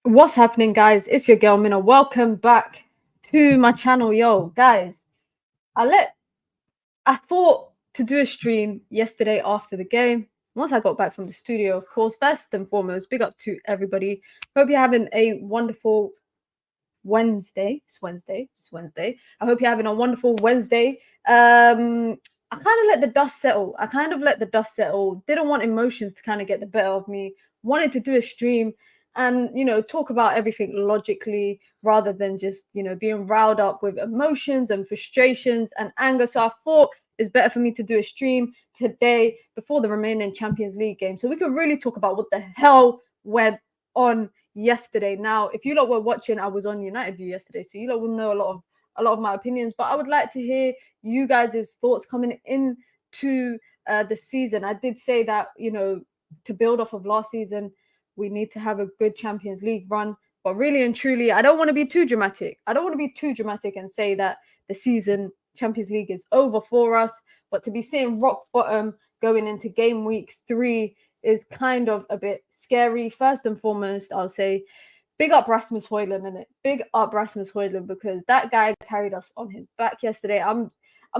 What's happening, guys? It's your girl Mina. Welcome back to my channel. Yo, guys, I thought to do a stream yesterday after the game. Once I got back from the studio, of course, first and foremost, big up to everybody. Hope you're having a wonderful Wednesday. It's Wednesday. It's Wednesday. I hope you're having a wonderful Wednesday. I kind of let the dust settle. Didn't want emotions to kind of get the better of me. Wanted to do a stream and, talk about everything logically rather than just, being riled up with emotions and frustrations and anger. So I thought it's better for me to do a stream today before the remaining Champions League game. So we could really talk about what the hell went on yesterday. Now, if you lot were watching, I was on United View yesterday, so you lot will know a lot of my opinions. But I would like to hear you guys' thoughts coming into the season. I did say that to build off of last season, we need to have a good Champions League run. But really and truly, I don't want to be too dramatic. And say that the season Champions League is over for us. But to be sitting rock bottom going into game week 3 is kind of a bit scary. First and foremost, I'll say big up Rasmus Højlund, innit? Big up Rasmus Højlund, because that guy carried us on his back yesterday. I'm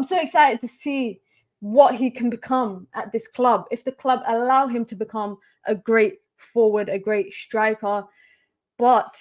so excited to see what he can become at this club, if the club allow him to become a great forward, a great striker. But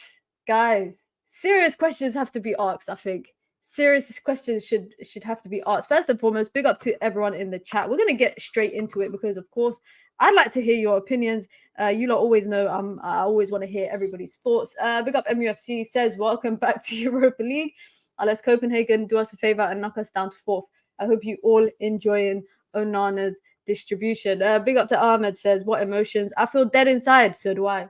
guys, serious questions have to be asked. I think serious questions should have to be asked. First and foremost, big up to everyone in the chat. We're going to get straight into it because, of course, I'd like to hear your opinions. You lot always know I always want to hear everybody's thoughts. Big up MUFC says, welcome back to Europa League. Let's Copenhagen do us a favor and knock us down to 4th. I hope you all enjoying Onana's distribution. Big up to Ahmed says, what emotions? I feel dead inside. So do I.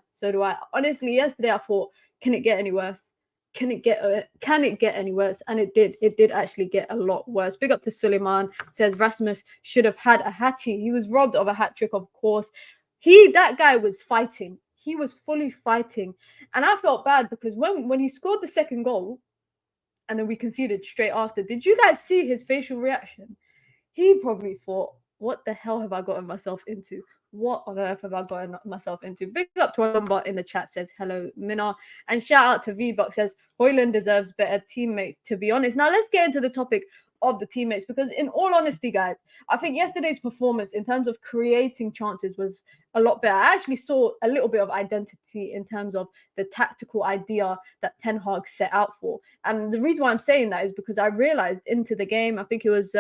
Honestly, yesterday I thought, can it get any worse? Can it get any worse? And it did actually get a lot worse. Big up to Suleiman, says Rasmus should have had a hattie. He was robbed of a hat trick, of course. That guy was fighting. He was fully fighting. And I felt bad because when he scored the second goal and then we conceded straight after, did you guys see his facial reaction? He probably thought, what the hell have I gotten myself into? What on earth have I gotten myself into? Big up to Lumba in the chat, says hello Mina, and shout out to V-Buck, says Højlund deserves better teammates, to be honest. Now let's get into the topic of the teammates, because in all honesty, guys, I think yesterday's performance in terms of creating chances was a lot better. I actually saw a little bit of identity in terms of the tactical idea that Ten Hag set out for. And the reason why I'm saying that is because I realized into the game, I think it was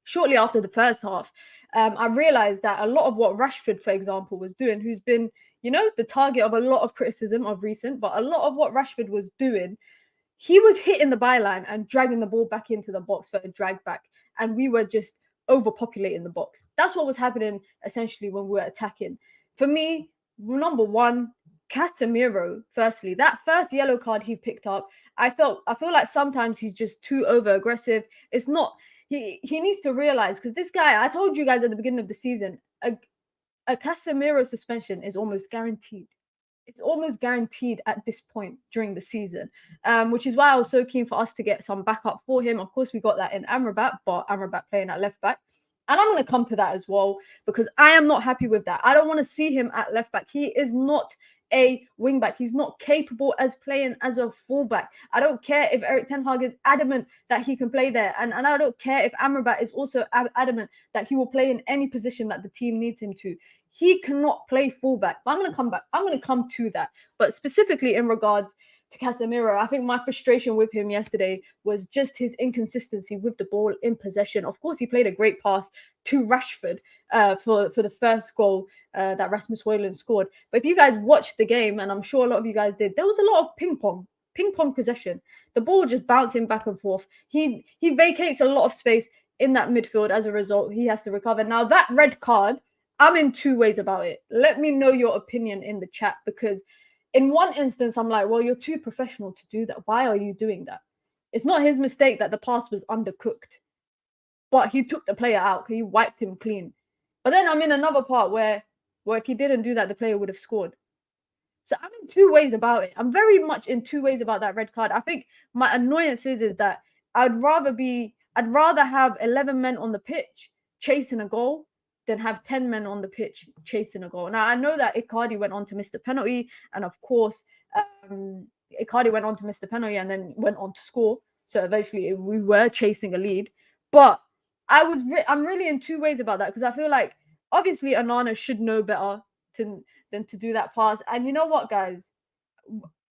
shortly after the first half, I realized that a lot of what Rashford, for example, was doing, who's been, the target of a lot of criticism of recent, but a lot of what Rashford was doing, he was hitting the byline and dragging the ball back into the box for a drag back. And we were just overpopulating the box. That's what was happening essentially when we were attacking. For me, number one, Casemiro, firstly, that first yellow card he picked up, I feel like sometimes he's just too over aggressive. It's not. He needs to realize, because this guy, I told you guys at the beginning of the season, a Casemiro suspension is almost guaranteed. It's almost guaranteed at this point during the season, which is why I was so keen for us to get some backup for him. Of course, we got that in Amrabat, but Amrabat playing at left back. And I'm going to come to that as well, because I am not happy with that. I don't want to see him at left back. He is not a wing back. He's not capable as playing as a fullback. I don't care if Erik Ten Hag is adamant that he can play there. And I don't care if Amrabat is also adamant that he will play in any position that the team needs him to. He cannot play fullback. But I'm going to come back. I'm going to come to that. But specifically in regards to Casemiro, I think my frustration with him yesterday was just his inconsistency with the ball in possession. Of course, he played a great pass to Rashford for the first goal that Rasmus Højlund scored. But if you guys watched the game, and I'm sure a lot of you guys did, there was a lot of ping pong possession. The ball just bouncing back and forth. He vacates a lot of space in that midfield. As a result, he has to recover. Now, that red card, I'm in two ways about it. Let me know your opinion in the chat, because in one instance, I'm like, well, you're too professional to do that. Why are you doing that? It's not his mistake that the pass was undercooked, but he took the player out. He wiped him clean. But then I'm in another part where if he didn't do that, the player would have scored. So I'm in two ways about it. I'm very much in two ways about that red card. I think my annoyance is that I'd rather have 11 men on the pitch chasing a goal than have 10 men on the pitch chasing a goal. Now, I know that Icardi went on to miss the penalty, and of course, Icardi went on to miss the penalty and then went on to score. So eventually, we were chasing a lead. But I'm really in two ways about that, because I feel like obviously Onana should know better than to do that pass. And you know what, guys?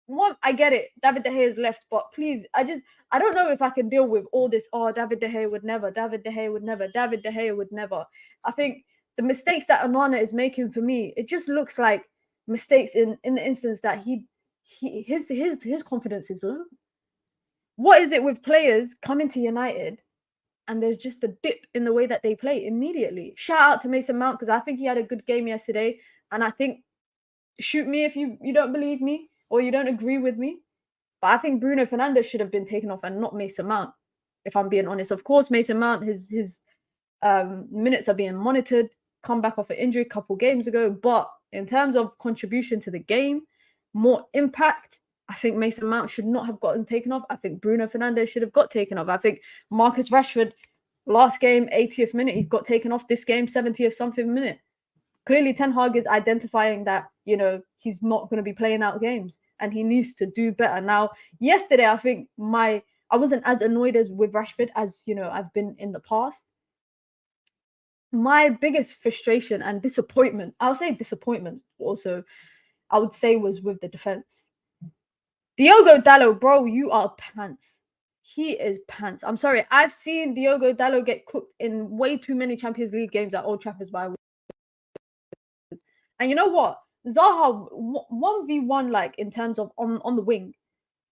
One, I get it. David De Gea is left, but please, I don't know if I can deal with all this. Oh, David De Gea would never. David De Gea would never. David De Gea would never. I think the mistakes that Onana is making, for me, it just looks like mistakes in the instance that his confidence is low. What is it with players coming to United and there's just a dip in the way that they play immediately? Shout out to Mason Mount, because I think he had a good game yesterday, and I think, shoot me if you don't believe me or you don't agree with me, but I think Bruno Fernandes should have been taken off and not Mason Mount, if I'm being honest. Of course, Mason Mount, his minutes are being monitored, come back off an injury a couple games ago, but in terms of contribution to the game, more impact, I think Mason Mount should not have gotten taken off. I think Bruno Fernandes should have got taken off. I think Marcus Rashford, last game, 80th minute, he got taken off. This game, 70th something minute. Clearly, Ten Hag is identifying that, he's not going to be playing out games and he needs to do better. Now, yesterday, I think I wasn't as annoyed as with Rashford as, I've been in the past. My biggest frustration and disappointment, I'll say disappointment also, I would say, was with the defense. Diogo Dalot, bro, you are pants. He is pants. I'm sorry. I've seen Diogo Dalot get cooked in way too many Champions League games at Old Trafford by. And you know what? Zaha 1v1, like in terms of on the wing,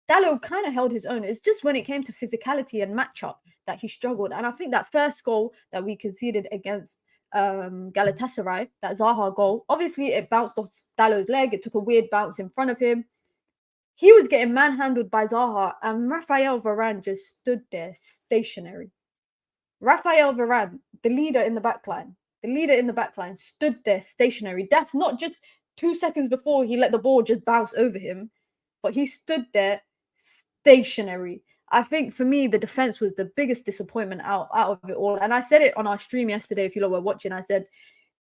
Dalot kind of held his own. It's just when it came to physicality and matchup that he struggled. And I think that first goal that we conceded against Galatasaray, that Zaha goal, obviously it bounced off Dalot's leg. It took a weird bounce in front of him. He was getting manhandled by Zaha, and Raphael Varane just stood there stationary. Raphael Varane, the leader in the backline, stood there stationary. That's not just 2 seconds before he let the ball just bounce over him, but he stood there stationary. I think for me, the defense was the biggest disappointment out of it all. And I said it on our stream yesterday, if you lot were watching. I said,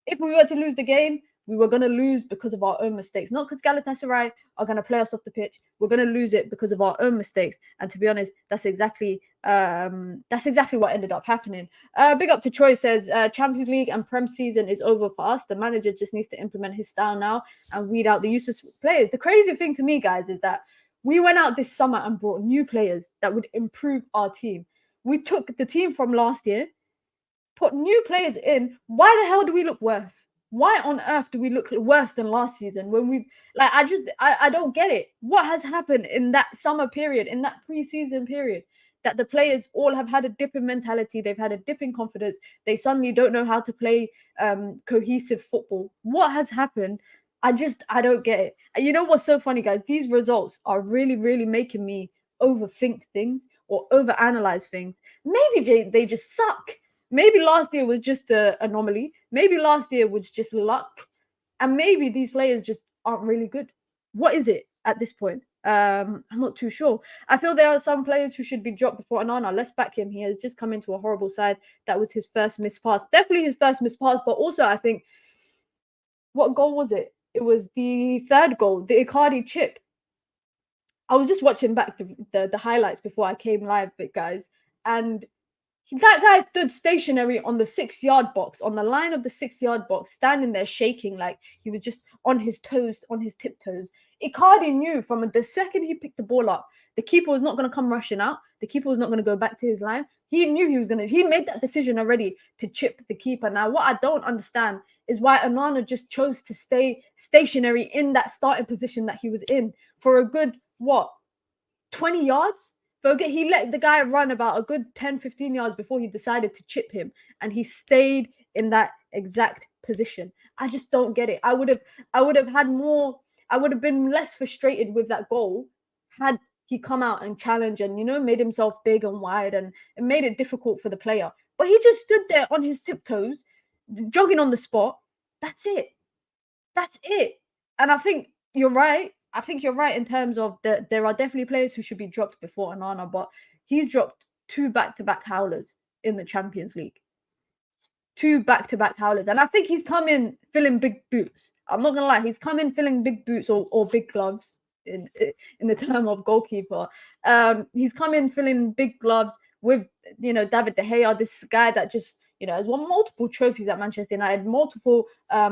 if we were to lose the game, we were going to lose because of our own mistakes. Not because Galatasaray are going to play us off the pitch. We're going to lose it because of our own mistakes. And to be honest, that's exactly what ended up happening. Big up to Troy, says, Champions League and Prem season is over for us. The manager just needs to implement his style now and weed out the useless players. The crazy thing to me, guys, is that we went out this summer and brought new players that would improve our team. We took the team from last year, put new players in. Why the hell do we look worse? Why on earth do we look worse than last season when we've I don't get it. What has happened in that summer period, in that pre-season period, that the players all have had a dip in mentality, they've had a dip in confidence, they suddenly don't know how to play cohesive football. What has happened? I don't get it. And you know what's so funny, guys? These results are really, really making me overthink things or overanalyze things. Maybe they just suck. Maybe last year was just an anomaly. Maybe last year was just luck. And maybe these players just aren't really good. What is it at this point? I'm not too sure. I feel there are some players who should be dropped before Onana. Let's back him. He has just come into a horrible side. That was his first missed pass. Definitely his first missed pass. But also, I think, what goal was it? It was the third goal, the Icardi chip. I was just watching back the highlights before I came live, guys. And that guy stood stationary on the 6-yard box, on the line of the 6-yard box, standing there shaking like he was just on his toes, on his tiptoes. Icardi knew from the second he picked the ball up, the keeper was not going to come rushing out. The keeper was not going to go back to his line. He knew he made that decision already to chip the keeper. Now, what I don't understand is why Onana just chose to stay stationary in that starting position that he was in for a good, 20 yards? He let the guy run about a good 10, 15 yards before he decided to chip him. And he stayed in that exact position. I just don't get it. I would have been less frustrated with that goal had he come out and challenged and, made himself big and wide and made it difficult for the player. But he just stood there on his tiptoes, jogging on the spot. That's it. And I think you're right. I think you're right in terms of there are definitely players who should be dropped before Onana, but he's dropped 2 back-to-back howlers in the Champions League. 2 back-to-back howlers. And I think he's come in filling big boots. I'm not gonna lie, he's come in filling big boots or big gloves in the term of goalkeeper. He's come in filling big gloves with, you know, David De Gea, this guy that just, you know, has won multiple trophies at Manchester United, multiple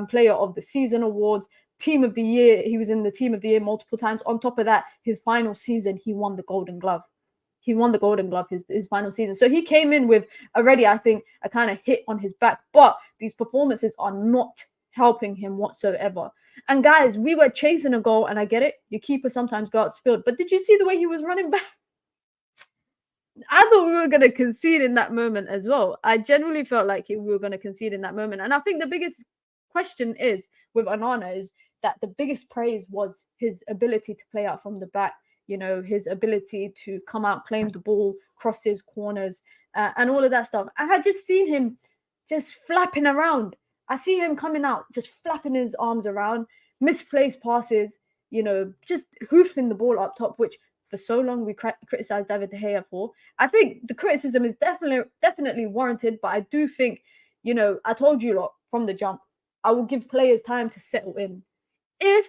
player of the season awards, team of the year. He was in the team of the year multiple times. On top of that, his final season, he won the Golden Glove. He won the Golden Glove his final season. So he came in with already, I think, a kind of hit on his back. But these performances are not helping him whatsoever. And guys, we were chasing a goal, and I get it. Your keeper sometimes go outfield. But did you see the way he was running back? I thought we were going to concede in that moment as well. I genuinely felt like we were going to concede in that moment. And I think the biggest question is with Onana is that the biggest praise was his ability to play out from the back. You know, his ability to come out, claim the ball, crosses, corners, and all of that stuff. And I just seen him just flapping around. I see him coming out, just flapping his arms around, misplaced passes, you know, just hoofing the ball up top, which for so long we criticized David De Gea for. I think the criticism is definitely warranted, but I do think, you know, I told you lot from the jump, I will give players time to settle in. If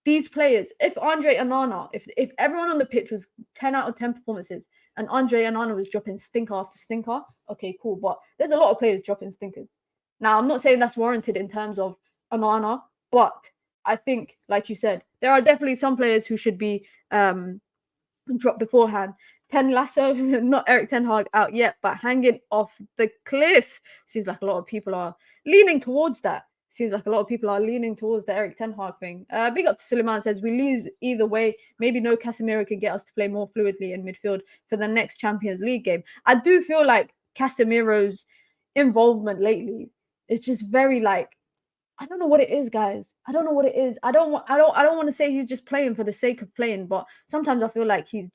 these players, if Andre Onana, if everyone on the pitch was 10 out of 10 performances and Andre Onana was dropping stinker after stinker, okay, cool. But there's a lot of players dropping stinkers. Now, I'm not saying that's warranted in terms of Onana, but I think, like you said, there are definitely some players who should be dropped beforehand. Ten Lasso, not Eric Ten Hag out yet, but hanging off the cliff. Seems like a lot of people are leaning towards that. Seems like a lot of people are leaning towards the Eric Ten Hag thing. Big up to Suleiman, says, we lose either way. Maybe no Casemiro can get us to play more fluidly in midfield for the next Champions League game. I do feel like Casemiro's involvement lately is just very like, I don't know what it is, guys. I don't know what it is. I don't want to say he's just playing for the sake of playing, but sometimes I feel like he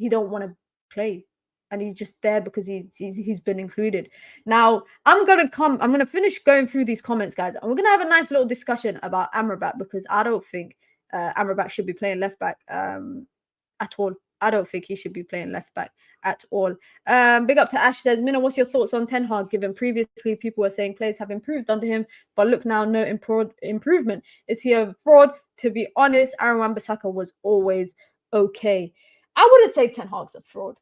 don't want to play. And he's just there because he's been included. Now, I'm gonna finish going through these comments, guys, and we're gonna have a nice little discussion about Amrabat, because I don't think Amrabat should be playing left back at all. I don't think he should be playing left back at all. Big up to Ash, says, Mina, what's your thoughts on Ten Hag? Given previously people were saying players have improved under him, but look now, no improvement. Is he a fraud? To be honest, Aaron Wan-Bissaka was always okay. I wouldn't say Ten Hag's a fraud.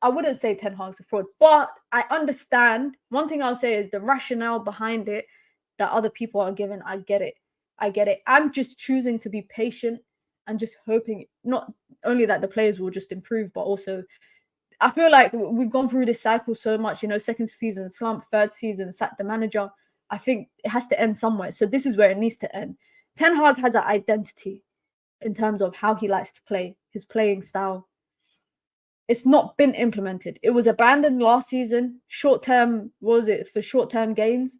I wouldn't say Ten Hag's a fraud, but I understand. One thing I'll say is the rationale behind it that other people are given. I get it. I'm just choosing to be patient and just hoping not only that the players will just improve, but also I feel like we've gone through this cycle so much, you know, second season slump, third season sack the manager. I think it has to end somewhere. So this is where it needs to end. Ten Hag has an identity in terms of how he likes to play, his playing style. It's not been implemented. It was abandoned last season. Short-term gains.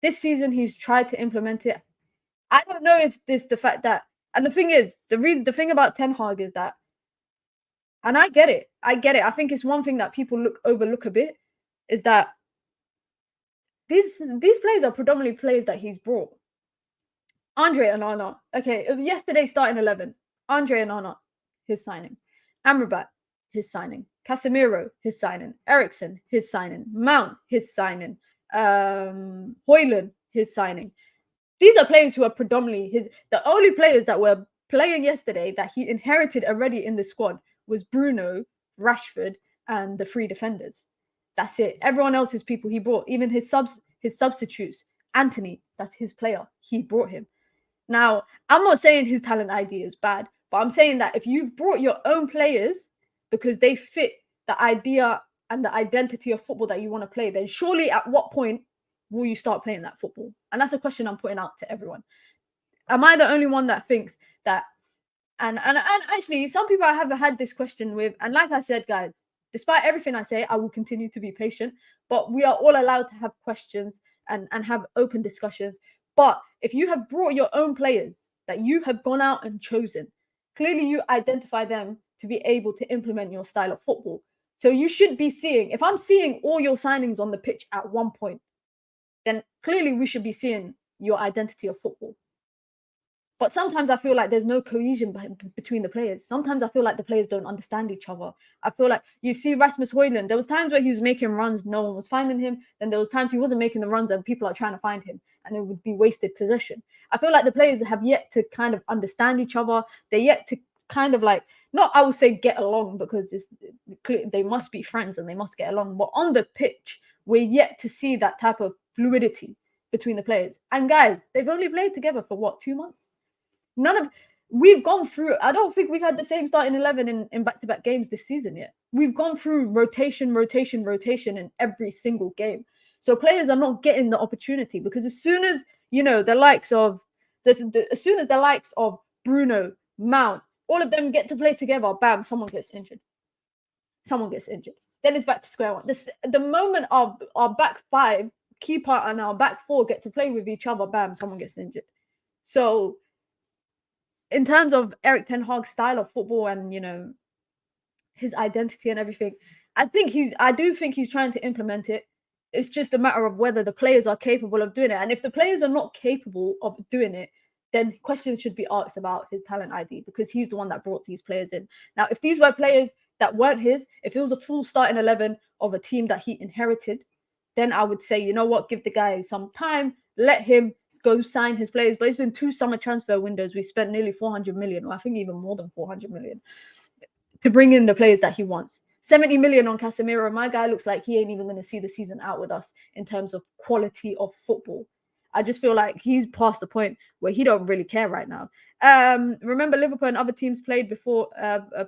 This season, he's tried to implement it. I don't know if the fact that, and the thing is, the thing about Ten Hag is that, and I get it. I think it's one thing that people overlook a bit, is that these players are predominantly players that he's brought. Andre Onana. Okay, yesterday starting 11. Andre Onana, his signing. Amrabat, his signing. Casemiro, his signing. Eriksen, his signing. Mount, his signing. Højlund, his signing. These are players who are predominantly the only players that were playing yesterday that he inherited already in the squad was Bruno, Rashford, and the 3 defenders. That's it. Everyone else is people he brought. Even his substitutes. Anthony, that's his player. He brought him. Now, I'm not saying his talent ID is bad, but I'm saying that if you've brought your own players because they fit the idea and the identity of football that you want to play, then surely at what point will you start playing that football? And that's a question I'm putting out to everyone. Am I the only one that thinks that? And actually, some people I have had this question with, and like I said, guys, despite everything I say, I will continue to be patient, but we are all allowed to have questions and have open discussions. But if you have brought your own players that you have gone out and chosen, clearly you identify them to be able to implement your style of football. So you should be seeing, if I'm seeing all your signings on the pitch at one point, then clearly we should be seeing your identity of football. But sometimes I feel like there's no cohesion between the players. Sometimes I feel like the players don't understand each other. I feel like you see Rasmus Højlund. There was times where he was making runs, no one was finding him. Then there was times he wasn't making the runs and people are trying to find him, and it would be wasted possession. I feel like the players have yet to kind of understand each other. They're yet to kind of like, not I would say get along, because they must be friends and they must get along. But on the pitch, we're yet to see that type of fluidity between the players. And guys, they've only played together for what, 2 months? We've gone through, I don't think we've had the same starting 11 in back-to-back games this season yet. We've gone through rotation in every single game. So players are not getting the opportunity, because as soon as, the likes of Bruno, Mount, all of them get to play together, bam, someone gets injured. Then it's back to square one. The moment our back five, keeper and our back four get to play with each other, bam, someone gets injured. So in terms of Erik ten Hag's style of football and, his identity and everything, I do think he's trying to implement it. It's just a matter of whether the players are capable of doing it. And if the players are not capable of doing it, then questions should be asked about his talent ID, because he's the one that brought these players in. Now, if these were players that weren't his, if it was a full starting 11 of a team that he inherited, then I would say, you know what, give the guy some time, let him go sign his players. But it's been 2 summer transfer windows. We spent nearly 400 million, or I think even more than 400 million, to bring in the players that he wants. 70 million on Casemiro. My guy looks like he ain't even going to see the season out with us in terms of quality of football. I just feel like he's past the point where he don't really care right now. Remember, Liverpool and other teams played before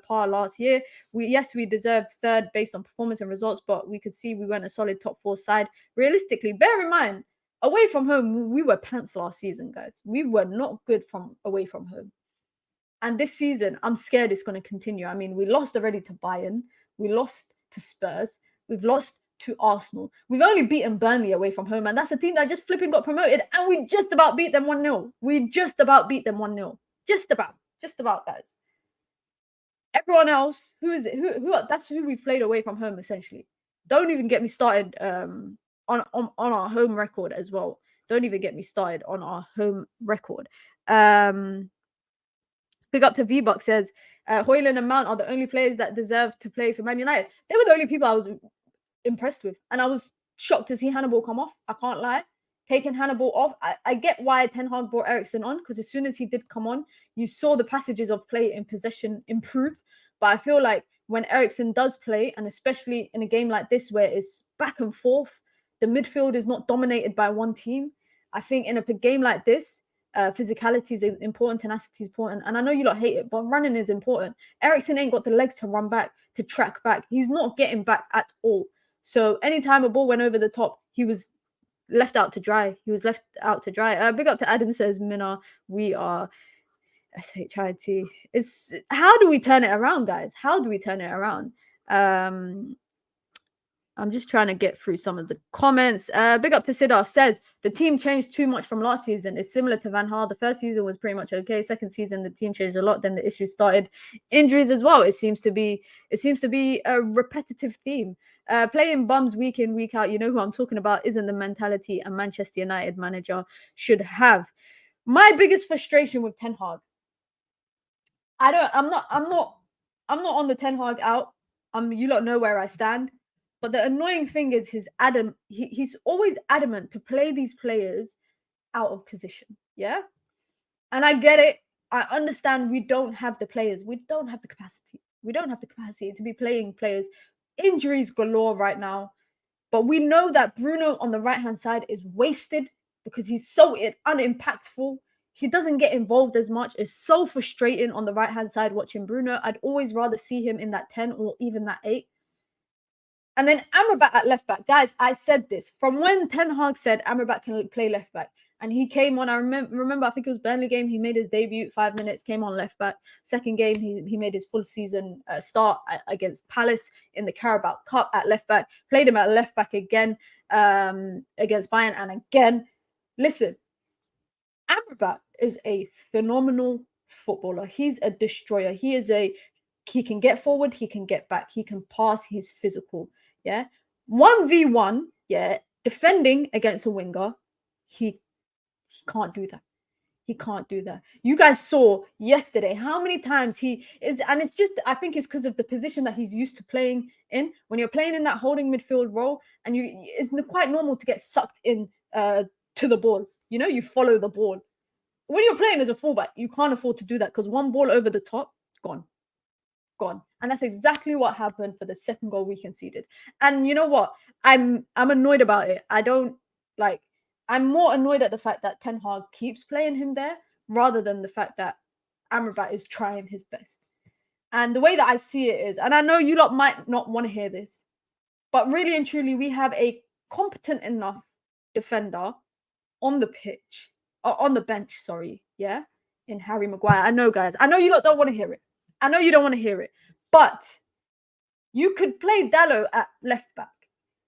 par last year. We deserved third based on performance and results, but we could see we weren't a solid top 4 side. Realistically, bear in mind, away from home, we were pants last season, guys. We were not good from away from home. And this season, I'm scared it's going to continue. I mean, we lost already to Bayern. We lost to Spurs. We've lost to Arsenal. We've only beaten Burnley away from home, and that's a team that just flipping got promoted, and we just about beat them 1-0. We just about beat them 1-0. Just about, guys. Everyone else, who is it? Who? That's who we've played away from home, essentially. Don't even get me started on our home record as well. Don't even get me started on our home record. Big up to V-Buck says, Højlund and Mount are the only players that deserve to play for Man United. They were the only people I was impressed with. And I was shocked to see Hannibal come off. I can't lie. Taking Hannibal off, I get why Ten Hag brought Eriksen on, because as soon as he did come on, you saw the passages of play in possession improved. But I feel like when Eriksen does play, and especially in a game like this where it's back and forth, the midfield is not dominated by one team. I think in a game like this, physicality is important, tenacity is important, and I know you lot hate it, but running is important. Eriksen ain't got the legs to run back, to track back. He's not getting back at all. So anytime a ball went over the top, he was left out to dry. Big up to Adam says, Mina, we are SHIT. How do we turn it around, guys? How do we turn it around? I'm just trying to get through some of the comments. Big up to Sidaf says, the team changed too much from last season. It's similar to Van Gaal. The first season was pretty much okay. Second season, the team changed a lot. Then the issue started. Injuries as well. It seems to be a repetitive theme. Playing bums week in, week out. You know who I'm talking about. Isn't the mentality a Manchester United manager should have. My biggest frustration with Ten Hag. I'm not on the Ten Hag out. You lot know where I stand. But the annoying thing is he's always adamant to play these players out of position. Yeah. And I get it. I understand we don't have the players. We don't have the capacity. We don't have the capacity to be playing players. Injuries galore right now. But we know that Bruno on the right-hand side is wasted because he's so unimpactful. He doesn't get involved as much. It's so frustrating on the right-hand side watching Bruno. I'd always rather see him in that 10 or even that 8. And then Amrabat at left back. Guys, I said this from when Ten Hag said Amrabat can play left back. And he came on, I remember, I think it was Burnley game. He made his debut, 5 minutes, came on left back. Second game, he made his full season start against Palace in the Carabao Cup at left back. Played him at left back again against Bayern. And again, listen, Amrabat is a phenomenal footballer. He's a destroyer. He can get forward, he can get back, he can pass, he's physical. Yeah. 1v1, yeah, defending against a winger, he can't do that. He can't do that. You guys saw yesterday how many times he is, and it's just, I think it's because of the position that he's used to playing in. When you're playing in that holding midfield role, and it's quite normal to get sucked in to the ball. You know, you follow the ball. When you're playing as a fullback, you can't afford to do that because one ball over the top, gone. And that's exactly what happened for the second goal we conceded. And you know what? I'm annoyed about it. I'm more annoyed at the fact that Ten Hag keeps playing him there rather than the fact that Amrabat is trying his best. And the way that I see it is, and I know you lot might not want to hear this, but really and truly, we have a competent enough defender on the pitch, on the bench, sorry, yeah, in Harry Maguire. I know, guys. I know you lot don't want to hear it. I know you don't want to hear it. But you could play Dalot at left back,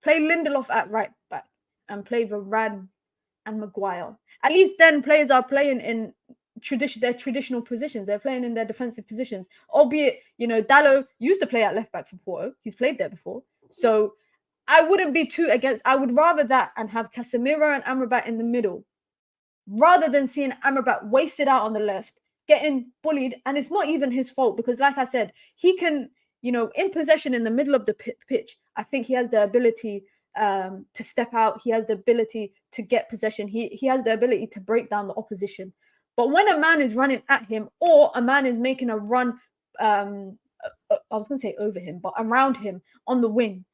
play Lindelof at right back, and play Varane and Maguire. At least then players are playing in their traditional positions. They're playing in their defensive positions. Albeit, you know, Dalot used to play at left back for Porto. He's played there before. So I wouldn't be too against. I would rather that and have Casemiro and Amrabat in the middle rather than seeing Amrabat wasted out on the left, getting bullied. And it's not even his fault because, like I said, he can, you know, in possession in the middle of the pitch, I think he has the ability to step out. He has the ability to get possession. He has the ability to break down the opposition. But when a man is running at him or a man is making a run, I was going to say over him, but around him on the wing,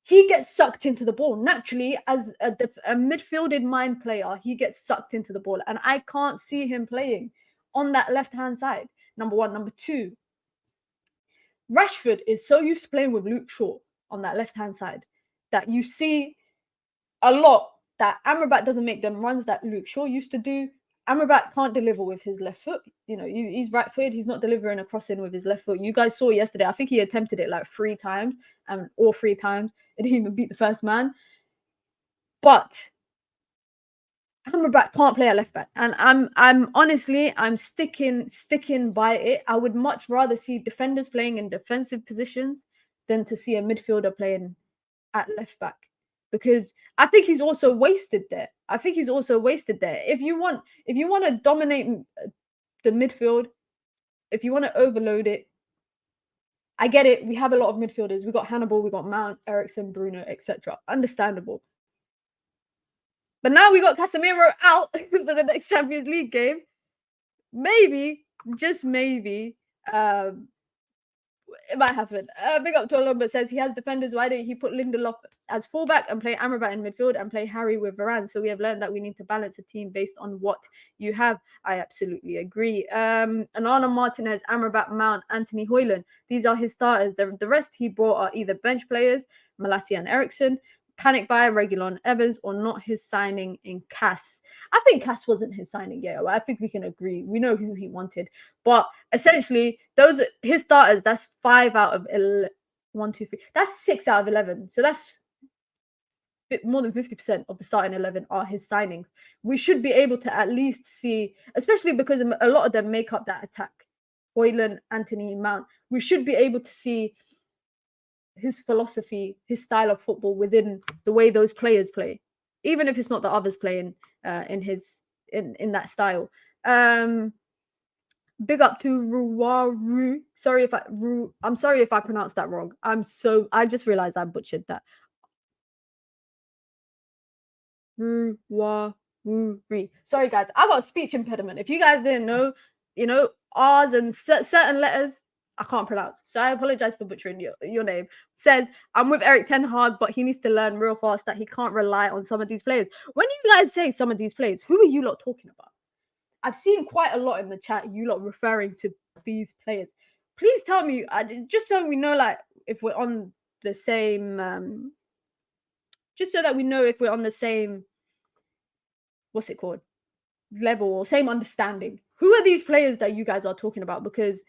he gets sucked into the ball. Naturally, as a midfielded mind player, he gets sucked into the ball. And I can't see him playing on that left-hand side, number one. Number two, Rashford is so used to playing with Luke Shaw on that left-hand side that you see a lot that Amrabat doesn't make them runs that Luke Shaw used to do. Amrabat can't deliver with his left foot. You know, he's right-footed. He's not delivering a crossing with his left foot. You guys saw yesterday, I think he attempted it like 3 times, and all 3 times it didn't even beat the first man. But Amrabat can't play at left back, and I'm honestly sticking by it. I would much rather see defenders playing in defensive positions than to see a midfielder playing at left back, because I think he's also wasted there. If you want to dominate the midfield, if you want to overload it, I get it. We have a lot of midfielders. We got Hannibal, we got Mount, Eriksen, Bruno, etc. Understandable. But now we got Casemiro out for the next Champions League game. Maybe, just maybe, it might happen. Big up to Olomba says he has defenders. Why didn't he put Lindelof as fullback and play Amrabat in midfield and play Harry with Varane? So we have learned that we need to balance a team based on what you have. I absolutely agree. Anana Martinez, Amrabat, Mount, Anthony Hoyland. These are his starters. The rest he brought are either bench players, Malacia and Eriksen, panic buy Reguilon, Evans, or not his signing in Cass. I think Cass wasn't his signing, yeah. I think we can agree. We know who he wanted. But essentially, those are his starters. That's 5 out of 11. 1, 2, 3. That's 6 out of 11. So that's more than 50% of the starting 11 are his signings. We should be able to at least see, especially because a lot of them make up that attack. Hoyland, Anthony, Mount. We should be able to see his philosophy, his style of football within the way those players play, even if it's not the others playing in that style. Big up to Ruwaru. I'm sorry if I pronounced that wrong. I just realized I butchered that. Ruwaru. Sorry guys, I got a speech impediment. If you guys didn't know, you know, R's and certain letters I can't pronounce. So I apologize for butchering your name. Says, I'm with Eric Ten Hag, but he needs to learn real fast that he can't rely on some of these players. When you guys say some of these players, who are you lot talking about? I've seen quite a lot in the chat, you lot referring to these players. Please tell me, just so we know, like, if we're on the same, just so that we know if we're on the same, what's it called? Level or same understanding. Who are these players that you guys are talking about? Because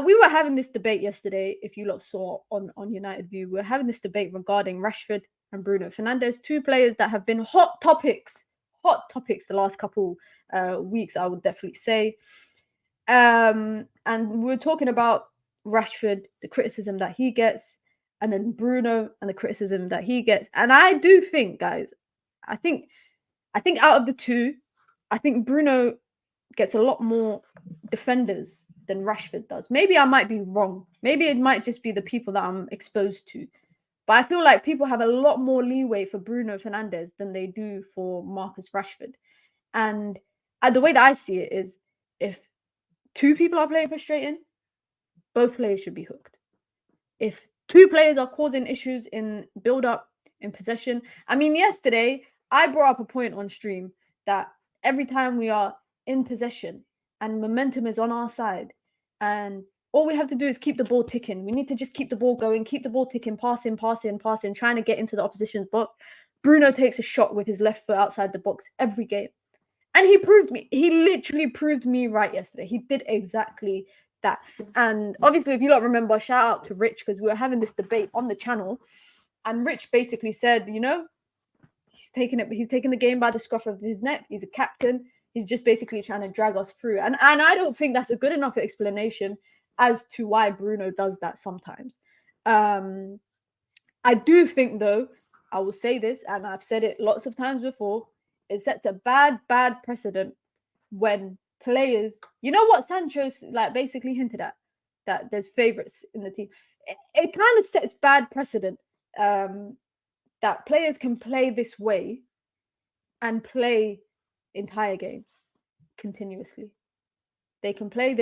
we were having this debate yesterday, if you lot saw on United View, we were having this debate regarding Rashford and Bruno Fernandes, 2 players that have been hot topics the last couple weeks, I would definitely say. And we were talking about Rashford, the criticism that he gets, and then Bruno and the criticism that he gets. And I do think, guys, I think out of the 2, I think Bruno gets a lot more defenders than Rashford does. Maybe I might be wrong. Maybe it might just be the people that I'm exposed to. But I feel like people have a lot more leeway for Bruno Fernandes than they do for Marcus Rashford. And the way that I see it is, if two people are playing frustrating, both players should be hooked. If two players are causing issues in build-up, in possession. I mean, yesterday, I brought up a point on stream that every time we are in possession and momentum is on our side, and all we have to do is keep the ball ticking. We need to just keep the ball going, keep the ball ticking, passing, trying to get into the opposition's box. Bruno takes a shot with his left foot outside the box every game. And he literally proved me right yesterday. He did exactly that. And obviously, if you don't remember, shout out to Rich, because we were having this debate on the channel. And Rich basically said, he's taking the game by the scruff of his neck. He's a captain. He's just basically trying to drag us through. And I don't think that's a good enough explanation as to why Bruno does that sometimes. I do think, though, I will say this, and I've said it lots of times before, it sets a bad precedent when players, what Sancho's basically hinted at, that there's favourites in the team. It kind of sets bad precedent that players can play this way and play entire games continuously. They can play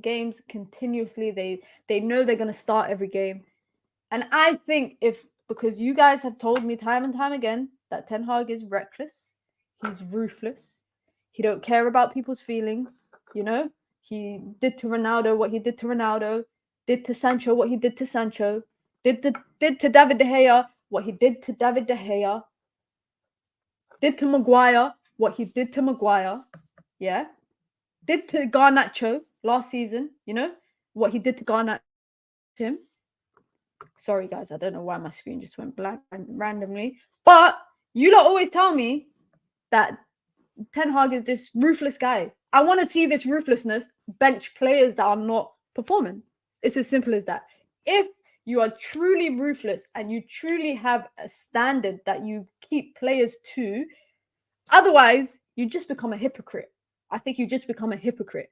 games continuously. They know they're going to start every game. And I think because you guys have told me time and time again that Ten Hag is reckless, he's ruthless, he don't care about people's feelings, he did to Ronaldo what he did to Ronaldo, did to Sancho what he did to Sancho, did to David De Gea what he did to David De Gea, did to Maguire what he did to Maguire, yeah, did to Garnacho last season, what he did to Garnacho. Sorry, guys, I don't know why my screen just went blank randomly. But you lot always tell me that Ten Hag is this ruthless guy. I want to see this ruthlessness bench players that are not performing. It's as simple as that. If you are truly ruthless and you truly have a standard that you keep players to, otherwise, you just become a hypocrite. I think you just become a hypocrite.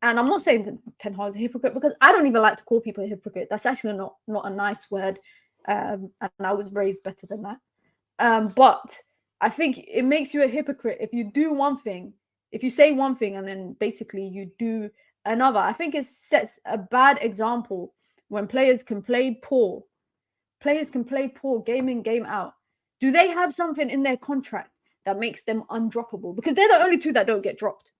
And I'm not saying that Ten Hag is a hypocrite, because I don't even like to call people a hypocrite. That's actually not a nice word. And I was raised better than that. But I think it makes you a hypocrite if you do one thing, if you say one thing and then basically you do another. I think it sets a bad example when players can play poor. Players can play poor game in, game out. Do they have something in their contract that makes them undroppable? Because they're the only two that don't get dropped.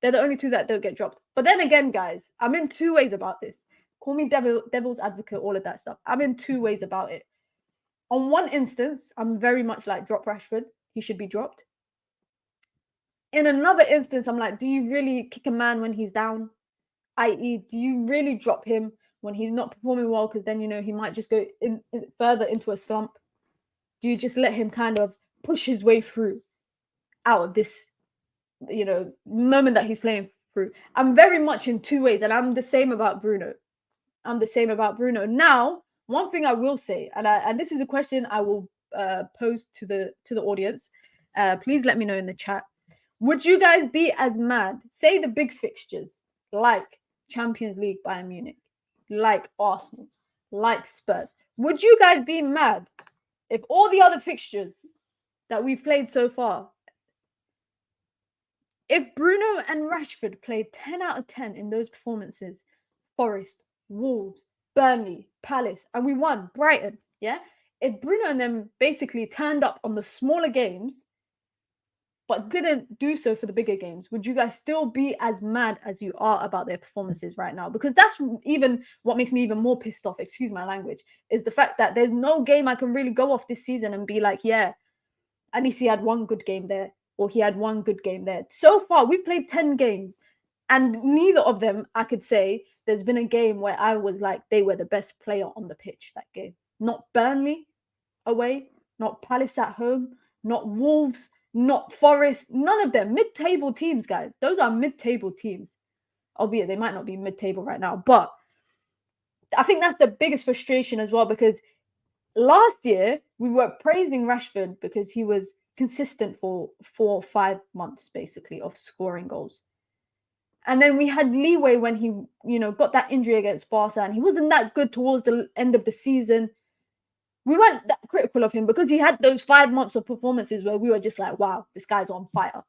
They're the only two that don't get dropped. But then again, guys, I'm in two ways about this. Call me devil's advocate, all of that stuff. I'm in two ways about it. On one instance, I'm very much like, drop Rashford. He should be dropped. In another instance, I'm like, do you really kick a man when he's down? I.e., do you really drop him when he's not performing well? Because then, he might just go further into a slump. Do you just let him kind of push his way through out of this moment that he's playing through? I'm very much in two ways, and I'm the same about Bruno. Now, one thing I will say, and this is a question I will pose to the audience. Please let me know in the chat. Would you guys be as mad, say the big fixtures like Champions League Bayern Munich, like Arsenal, like Spurs? Would you guys be mad if all the other fixtures that we've played so far, if Bruno and Rashford played 10 out of 10 in those performances, Forest, Wolves, Burnley, Palace, and we won, Brighton, yeah? If Bruno and them basically turned up on the smaller games, but didn't do so for the bigger games, would you guys still be as mad as you are about their performances right now? Because that's even what makes me even more pissed off, excuse my language, is the fact that there's no game I can really go off this season and be like, yeah, at least he had one good game there, or he had one good game there. So far, we've played 10 games, and neither of them, I could say, there's been a game where I was like, they were the best player on the pitch that game. Not Burnley away, not Palace at home, not Wolves, not Forest, none of them. Mid-table teams, guys. Those are mid-table teams. Albeit they might not be mid-table right now. But I think that's the biggest frustration as well, because last year we were praising Rashford because he was consistent for 4 or 5 months, basically, of scoring goals. And then we had leeway when he, got that injury against Barca, and he wasn't that good towards the end of the season. We weren't that critical of him because he had those 5 months of performances where we were just like, wow, this guy's on fire,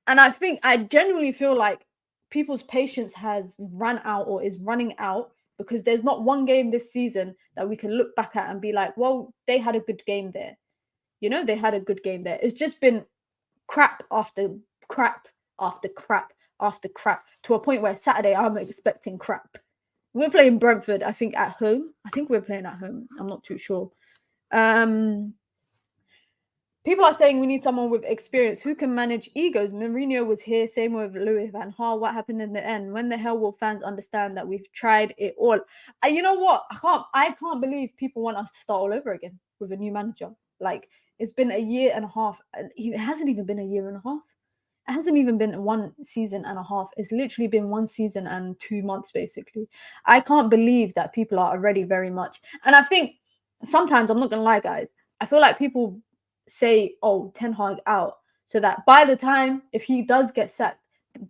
And I genuinely feel like people's patience has run out or is running out because there's not one game this season that we can look back at and be like, well, they had a good game there. They had a good game there. It's just been crap after crap after crap after crap to a point where Saturday I'm expecting crap. We're playing Brentford, I think, at home. I think we're playing at home. I'm not too sure. People are saying we need someone with experience who can manage egos. Mourinho was here, same with Louis van Gaal. What happened in the end? When the hell will fans understand that we've tried it all? You know what? I can't believe people want us to start all over again with a new manager. Like, it's been a year and a half. It hasn't even been a year and a half. It hasn't even been 1 season and a half. It's literally been 1 season and 2 months, basically. I can't believe that people are already very much. And I think sometimes, I'm not going to lie, guys, I feel like people say, oh, Ten Hag out, so that by the time, if he does get sacked,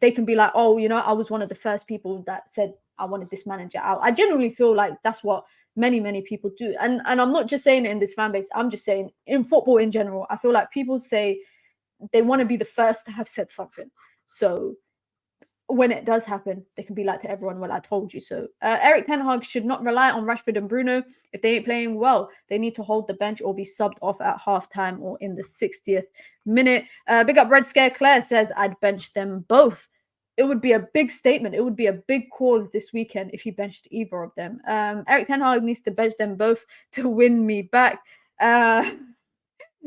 they can be like, oh, I was one of the first people that said I wanted this manager out. I genuinely feel like that's what many people do. And I'm not just saying it in this fan base. I'm just saying in football in general. I feel like people say they want to be the first to have said something. So when it does happen, they can be like to everyone, well, I told you so. Erik Ten Hag should not rely on Rashford and Bruno. If they ain't playing well, they need to hold the bench or be subbed off at halftime or in the 60th minute. Big up Red Scare Claire says, I'd bench them both. It would be a big statement. It would be a big call this weekend if he benched either of them. Erik Ten Hag needs to bench them both to win me back.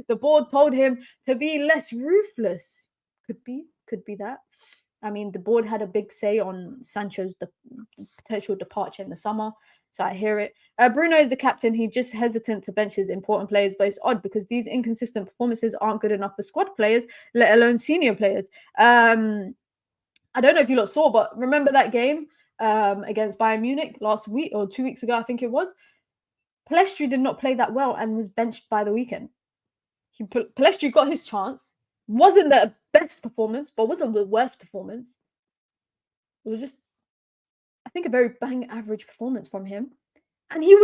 The board told him to be less ruthless. Could be that. I mean, the board had a big say on Sancho's potential departure in the summer, so I hear it. Bruno is the captain. He's just hesitant to bench his important players, but it's odd because these inconsistent performances aren't good enough for squad players, let alone senior players. I don't know if you lot saw, but remember that game against Bayern Munich last week or 2 weeks ago, I think it was? Pellistri did not play that well and was benched by the weekend. Pellistri got his chance. Wasn't the best performance, but wasn't the worst performance. It was just, I think, a very bang average performance from him. And he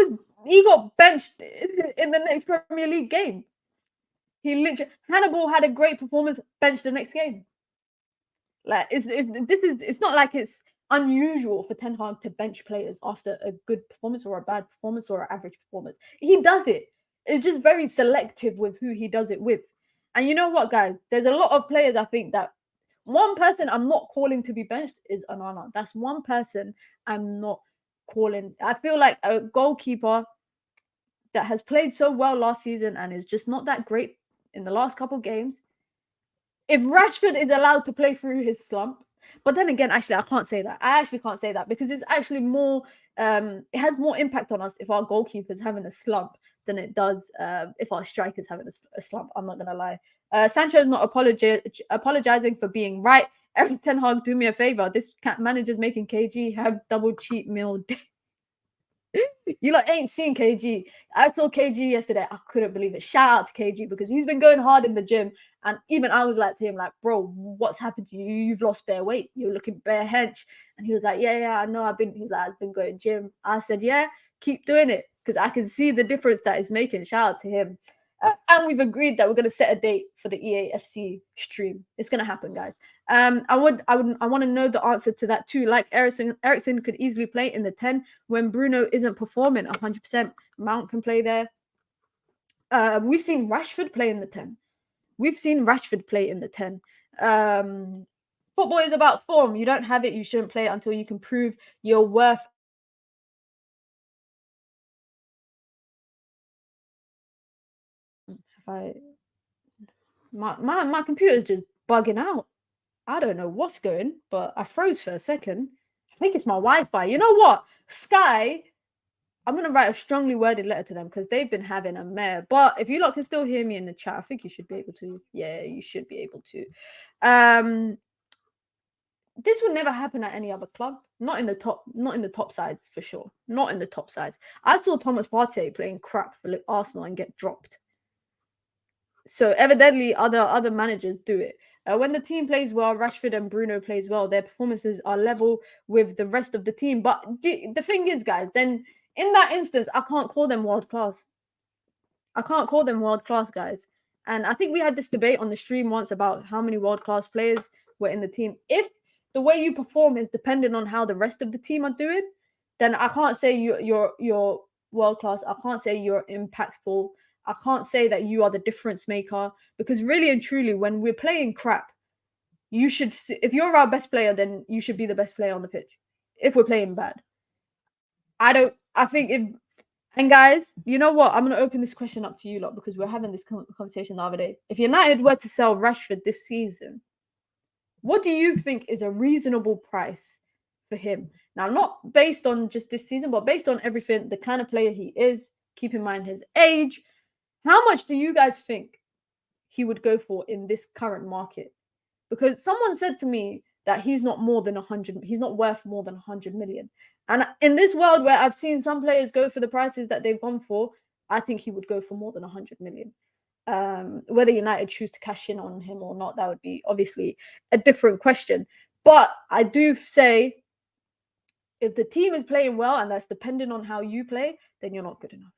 got benched in the next Premier League game. Hannibal had a great performance, benched the next game. Like, it's not like it's unusual for Ten Hag to bench players after a good performance or a bad performance or an average performance. He does it. It's just very selective with who he does it with. And you know what, guys? There's a lot of players, I think, that one person I'm not calling to be benched is Onana. That's one person I'm not calling. I feel like a goalkeeper that has played so well last season and is just not that great in the last couple of games. If Rashford is allowed to play through his slump, but then again, actually, I can't say that. I actually can't say that because it's actually more, it has more impact on us if our goalkeeper's having a slump than it does if our striker's having a slump. I'm not going to lie. Sancho's not apologizing for being right. Erik Ten Hag, do me a favor. This manager's making KG have double cheat meal day. You lot ain't seen KG. I saw KG yesterday. I couldn't believe it. Shout out to KG because he's been going hard in the gym. And even I was like to him, like, bro, what's happened to you? You've lost bare weight. You're looking bare hench. And he was like, yeah, I know. He was like, I've been going gym. I said, yeah, keep doing it because I can see the difference that it's making. Shout out to him. And we've agreed that we're going to set a date for the EAFC stream. It's going to happen, guys. I want to know the answer to that too. Like Eriksen could easily play in the 10 when Bruno isn't performing 100%. Mount can play there. We've seen Rashford play in the 10. Football is about form. You don't have it, you shouldn't play it until you can prove your worth. My computer's just bugging out. I don't know what's going, but I froze for a second. I think it's my Wi-Fi. You know what? Sky, I'm going to write a strongly worded letter to them because they've been having a mare. But if you lot can still hear me in the chat, I think you should be able to. Yeah, you should be able to. This would never happen at any other club. Not in the top sides, for sure. Not in the top sides. I saw Thomas Partey playing crap for Arsenal and get dropped. So evidently other managers do it. When the team plays well, Rashford and Bruno plays well, their performances are level with the rest of the team. But the thing is, guys, then in that instance, I can't call them world class. I can't call them world class, guys. And I think we had this debate on the stream once about how many world class players were in the team. If the way you perform is dependent on how the rest of the team are doing, then I can't say you're world class. I can't say you're impactful. I can't say that you are the difference maker, because really and truly, when we're playing crap, you should. If you're our best player, then you should be the best player on the pitch. If we're playing bad, I don't. I think if and guys, you know what? I'm going to open this question up to you lot, because we're having this conversation the other day. If United were to sell Rashford this season, what do you think is a reasonable price for him? Now, not based on just this season, but based on everything, the kind of player he is, keep in mind his age. How much do you guys think he would go for in this current market? Because someone said to me that he's not more than 100, he's not worth more than 100 million. And in this world where I've seen some players go for the prices that they've gone for, I think he would go for more than 100 million. Whether United choose to cash in on him or not, that would be obviously a different question. But I do say, if the team is playing well and that's dependent on how you play, then you're not good enough.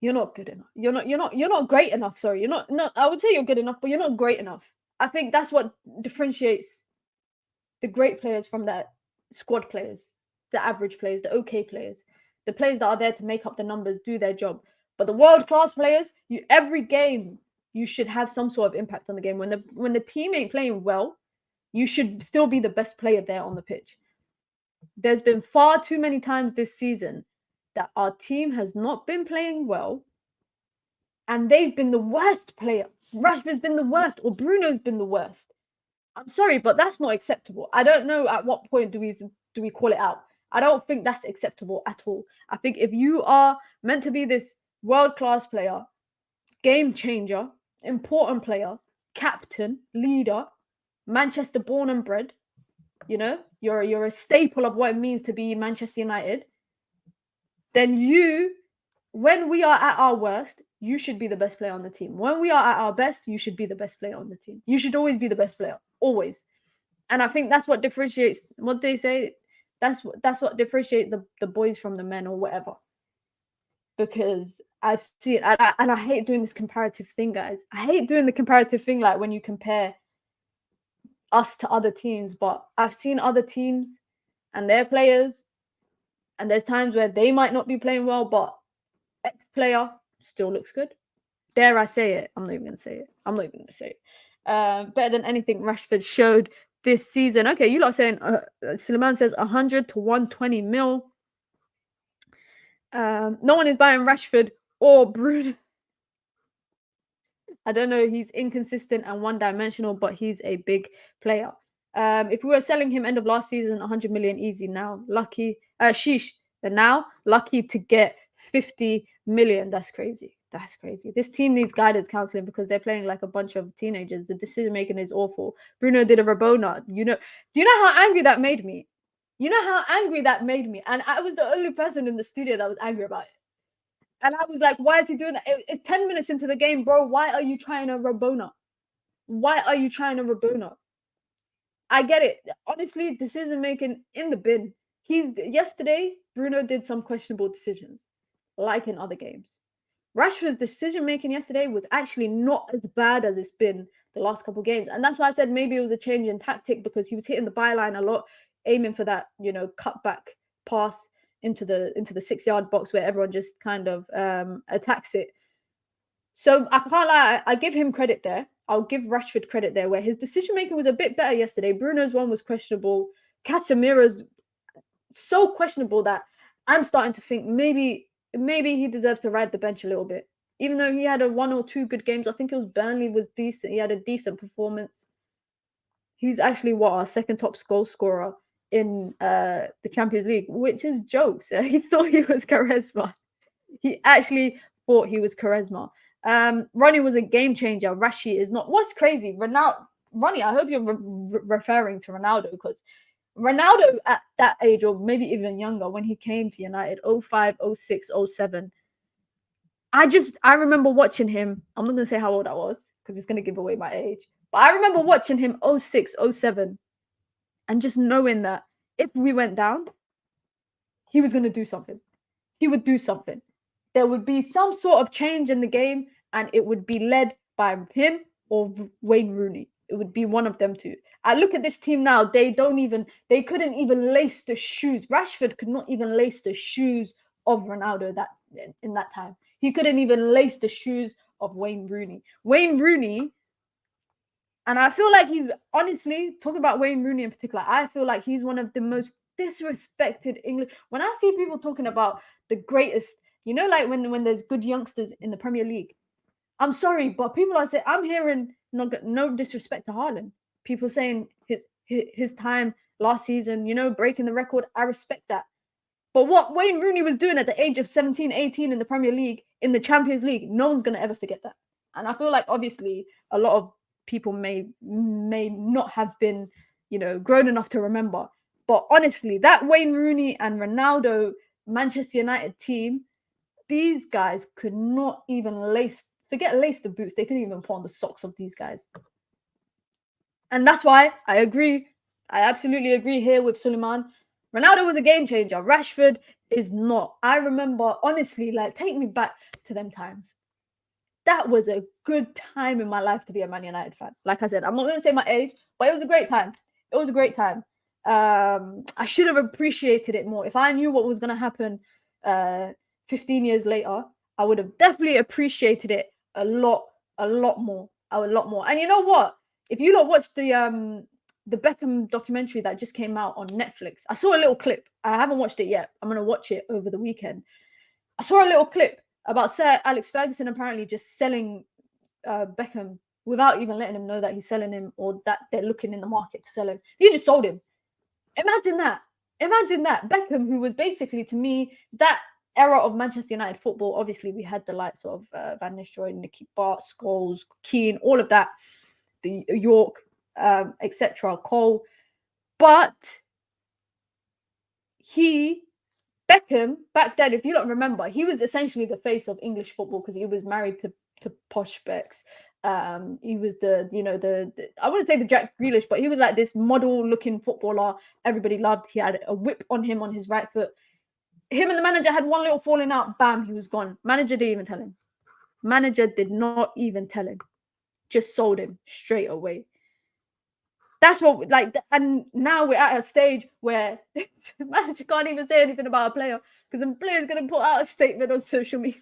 You're not good enough. You're not great enough. Sorry, you're not. No, I would say you're good enough, but you're not great enough. I think that's what differentiates the great players from the squad players, the average players, the okay players, the players that are there to make up the numbers, do their job. But the world-class players, every game you should have some sort of impact on the game. When the team ain't playing well, you should still be the best player there on the pitch. There's been far too many times this season that our team has not been playing well, and they've been the worst player. Rashford's been the worst, or Bruno's been the worst. I'm sorry, but that's not acceptable. I don't know at what point do we call it out. I don't think that's acceptable at all. I think if you are meant to be this world-class player, game changer, important player, captain, leader, Manchester born and bred, you're a staple of what it means to be Manchester United, then when we are at our worst, you should be the best player on the team. When we are at our best, you should be the best player on the team. You should always be the best player, always. And I think that's what differentiates what they say. That's what differentiates the boys from the men or whatever. Because I've seen, and I hate doing this comparative thing, guys. I hate doing the comparative thing, like when you compare us to other teams. But I've seen other teams and their players, and there's times where they might not be playing well, but X player still looks good. Dare I say it? I'm not even going to say it. Better than anything Rashford showed this season. Okay, you lot saying Suleiman says 100 to 120 mil. No one is buying Rashford or Bruno. I don't know. He's inconsistent and one-dimensional, but he's a big player. If we were selling him end of last season, 100 million easy now. Lucky, sheesh. But now, lucky to get 50 million. That's crazy. That's crazy. This team needs guidance counseling because they're playing like a bunch of teenagers. The decision making is awful. Bruno did a Rabona. Do you know how angry that made me? And I was the only person in the studio that was angry about it. And I was like, why is he doing that? It's 10 minutes into the game, bro. Why are you trying a Rabona? I get it. Honestly, decision making in the bin. Yesterday, Bruno did some questionable decisions, like in other games. Rashford's decision making yesterday was actually not as bad as it's been the last couple of games. And that's why I said maybe it was a change in tactic, because he was hitting the byline a lot, aiming for that, cutback pass into the 6-yard box where everyone just kind of attacks it. So I can't lie, I give him credit there. I'll give Rashford credit there, where his decision making was a bit better yesterday. Bruno's one was questionable. Casemiro's so questionable that I'm starting to think maybe he deserves to ride the bench a little bit. Even though he had 1 or 2 good games, I think it was Burnley was decent. He had a decent performance. He's actually our second top goal scorer in the Champions League, which is jokes. He thought he was charisma. He actually thought he was charisma. Ronnie was a game changer. Rashi is not. What's crazy? Ronnie, I hope you're referring to Ronaldo, because Ronaldo at that age, or maybe even younger, when he came to United, 05, 06, 07, I remember watching him. I'm not going to say how old I was because it's going to give away my age. But I remember watching him 06, 07 and just knowing that if we went down, he was going to do something. He would do something. There would be some sort of change in the game and it would be led by him or Wayne Rooney. It would be one of them two. I look at this team now, they couldn't even lace the shoes. Rashford could not even lace the shoes of Ronaldo in that time. He couldn't even lace the shoes of Wayne Rooney. Wayne Rooney, and I feel like he's, honestly, talking about Wayne Rooney in particular, I feel like he's one of the most disrespected English. When I see people talking about the greatest, like when there's good youngsters in the Premier League, I'm sorry, but people are saying, I'm hearing no disrespect to Haaland. People saying his time last season, breaking the record. I respect that. But what Wayne Rooney was doing at the age of 17, 18 in the Premier League, in the Champions League, no one's going to ever forget that. And I feel like, obviously, a lot of people may not have been, grown enough to remember. But honestly, that Wayne Rooney and Ronaldo Manchester United team, these guys could not even lace the boots. They couldn't even put on the socks of these guys. And that's why I agree. I absolutely agree here with Suleiman. Ronaldo was a game changer. Rashford is not. I remember, honestly, like, take me back to them times. That was a good time in my life to be a Man United fan. Like I said, I'm not going to say my age, but it was a great time. It was a great time. I should have appreciated it more. If I knew what was going to happen 15 years later, I would have definitely appreciated it a lot more. And you know what? If you don't watch the Beckham documentary that just came out on Netflix, I saw a little clip. I haven't watched it yet. I'm going to watch it over the weekend. I saw a little clip about Sir Alex Ferguson apparently just selling Beckham without even letting him know that he's selling him or that they're looking in the market to sell him. He just sold him. Imagine that. Beckham, who was basically, to me, that era of Manchester United football. Obviously, we had the likes of Van Nistelrooy, Nicky Butt, Scholes, Keane, all of that, the York, etc., Cole. But Beckham, back then, if you don't remember, he was essentially the face of English football because he was married to posh Becks. He was I wouldn't say the Jack Grealish, but he was like this model-looking footballer everybody loved. He had a whip on him on his right foot. Him and the manager had one little falling out. Bam, he was gone. Manager didn't even tell him. Manager did not even tell him. Just sold him straight away. That's what, and now we're at a stage where the manager can't even say anything about a player because the player's going to put out a statement on social media.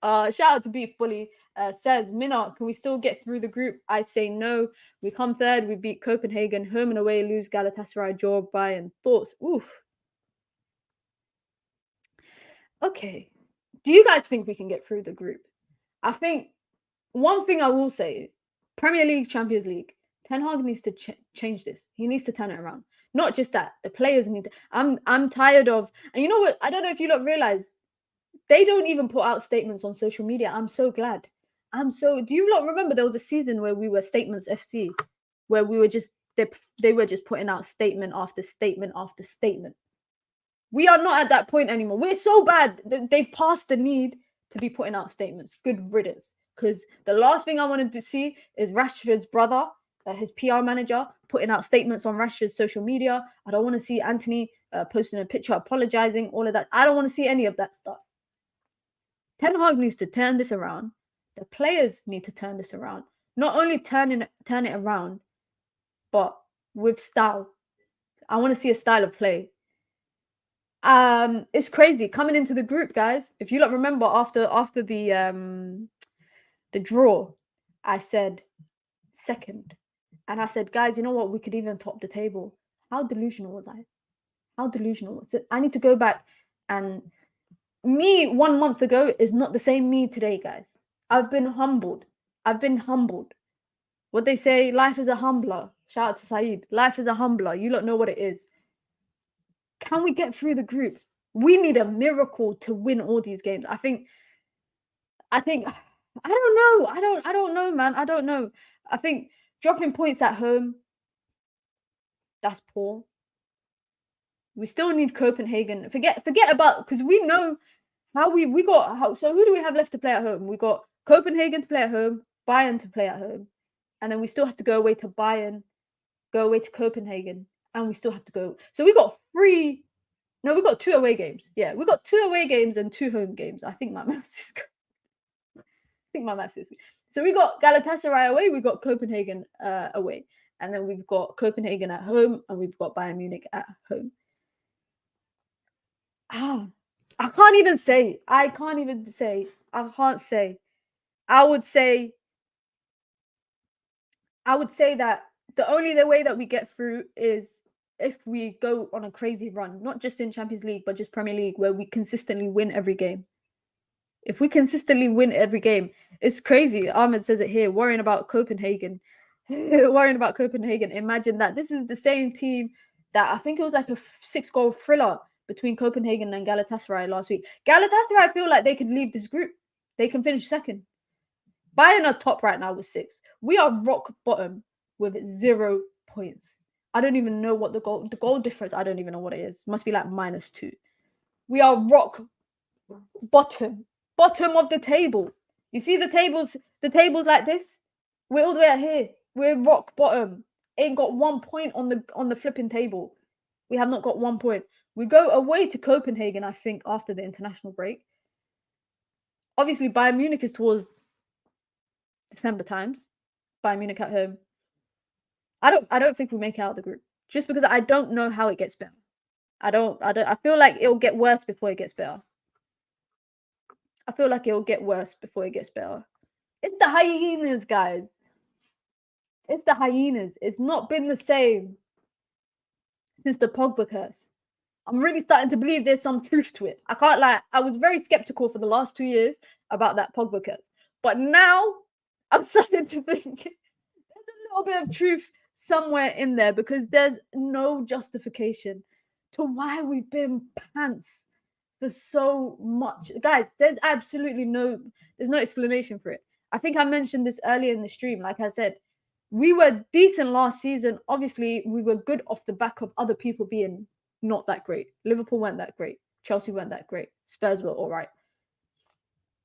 Shout out to Beef Bully. Says, Mina, can we still get through the group? I say no. We come third. We beat Copenhagen. Home and away, lose Galatasaray, draw, Bayern. Thoughts? Oof. Okay. Do you guys think we can get through the group? I think one thing I will say, Premier League, Champions League, Ten Hag needs to change this. He needs to turn it around. Not just that, the players need to. I'm tired of, and you know what? I don't know if you lot realize, they don't even put out statements on social media. I'm so glad. Do you lot remember there was a season where we were Statements FC, where we were just, they were just putting out statement after statement after statement. We are not at that point anymore. We're so bad that they've passed the need to be putting out statements. Good riddance. Because the last thing I wanted to see is Rashford's brother, his PR manager, putting out statements on Rashford's social media. I don't want to see Anthony posting a picture apologizing, all of that. I don't want to see any of that stuff. Ten Hag needs to turn this around. The players need to turn this around. Not only turn it around, but with style. I want to see a style of play. It's crazy coming into the group, guys. If you don't remember, after the draw, I said second, and I said, guys, you know what? We could even top the table. How delusional was I? How delusional was it? I need to go back, and me 1 month ago is not the same me today, guys. I've been humbled. What they say, life is a humbler. Shout out to Saeed. Life is a humbler. You don't know what it is. Can we get through the group? We need a miracle to win all these games. I think I don't know. I don't know, man. I don't know. I think dropping points at home, that's poor. We still need Copenhagen. Forget about, because we know So who do we have left to play at home? We got Copenhagen to play at home, Bayern to play at home, and then we still have to go away to Bayern, go away to Copenhagen, and we still have to go. So we got we got 2 away games. Yeah, we got 2 away games and 2 home games. I think my maths is good. So we got Galatasaray away, we got Copenhagen away, and then we've got Copenhagen at home, and we've got Bayern Munich at home. I can't say. I would say that the only way that we get through is if we go on a crazy run, not just in Champions League, but just Premier League, where we consistently win every game. If we consistently win every game, it's crazy. Ahmed says it here, worrying about Copenhagen. Imagine that. This is the same team that I think it was like a 6-goal thriller between Copenhagen and Galatasaray last week. Galatasaray, I feel like they could leave this group. They can finish second. Bayern are top right now with 6. We are rock bottom with 0 points. I don't even know what the goal difference. I don't even know what it is. It must be like -2. We are rock bottom of the table. You see the tables like this? We're all the way out here. We're rock bottom. Ain't got 1 point on the flipping table. We have not got 1 point. We go away to Copenhagen, I think, after the international break. Obviously, Bayern Munich is towards December times. Bayern Munich at home. I don't think we make it out of the group, just because I don't know how it gets better. I feel like it'll get worse before it gets better. It's the hyenas, guys. It's the hyenas. It's not been the same since the Pogba curse. I'm really starting to believe there's some truth to it. I can't lie. I was very skeptical for the last 2 years about that Pogba curse. But now I'm starting to think there's a little bit of truth somewhere in there, because there's no justification to why we've been pants for so much. Guys, there's no explanation for it. I think I mentioned this earlier in the stream. Like I said, we were decent last season. Obviously, we were good off the back of other people being not that great. Liverpool weren't that great. Chelsea weren't that great. Spurs were all right.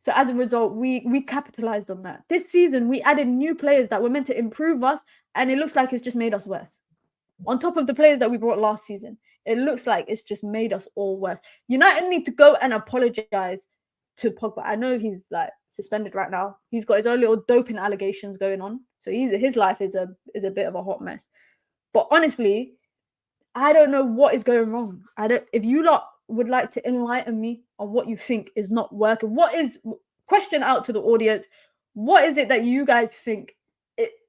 So as a result, we capitalized on that. This season, we added new players that were meant to improve us, and it looks like it's just made us worse. On top of the players that we brought last season, it looks like it's just made us all worse. United need to go and apologize to Pogba. I know he's like suspended right now. He's got his own little doping allegations going on. So his life is a bit of a hot mess. But honestly, I don't know what is going wrong. If you lot would like to enlighten me on what you think is not working, question out to the audience, what is it that you guys think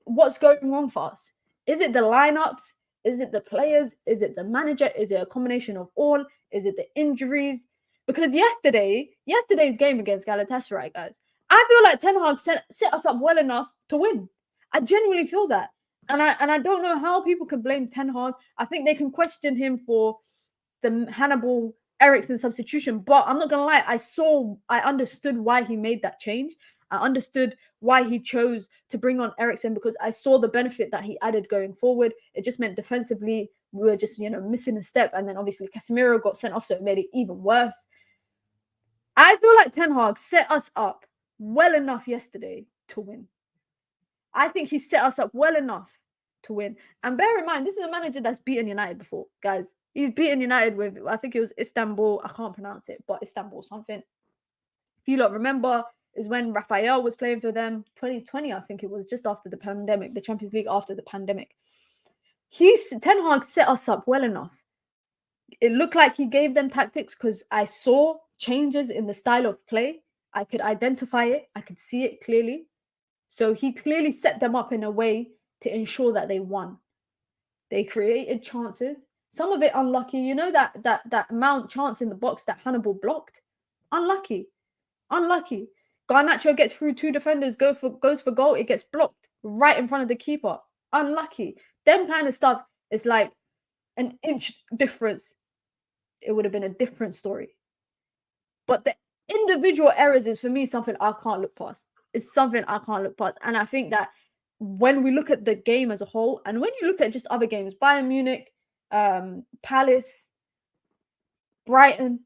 what's going wrong for us? Is it the lineups? Is it the players? Is it the manager? Is it a combination of all? Is it the injuries? Because yesterday's game against Galatasaray, guys, I feel like Ten Hag set us up well enough to win. I genuinely feel that. And I don't know how people can blame Ten Hag. I think they can question him for the Hannibal Ericsson substitution. But I'm not going to lie. I understood why he made that change. I understood why he chose to bring on Ericsson, because I saw the benefit that he added going forward. It just meant defensively we were just, missing a step. And then obviously Casemiro got sent off, so it made it even worse. I feel like Ten Hag set us up well enough yesterday to win. I think he set us up well enough to win. And bear in mind, this is a manager that's beaten United before, guys. He's beaten United with, I think it was Istanbul. I can't pronounce it, but Istanbul something. If you lot remember, is when Raphael was playing for them, 2020, I think it was, just after the pandemic, the Champions League after the pandemic. Ten Hag set us up well enough. It looked like he gave them tactics, because I saw changes in the style of play. I could identify it. I could see it clearly. So he clearly set them up in a way to ensure that they won. They created chances. Some of it unlucky. That Mount chance in the box that Hannibal blocked? Unlucky. Garnacho gets through 2 defenders, goes for goal. It gets blocked right in front of the keeper. Unlucky. Them kind of stuff is like an inch difference. It would have been a different story. But the individual errors is, for me, something I can't look past. It's something I can't look past. And I think that when we look at the game as a whole, and when you look at just other games, Bayern Munich, Palace, Brighton,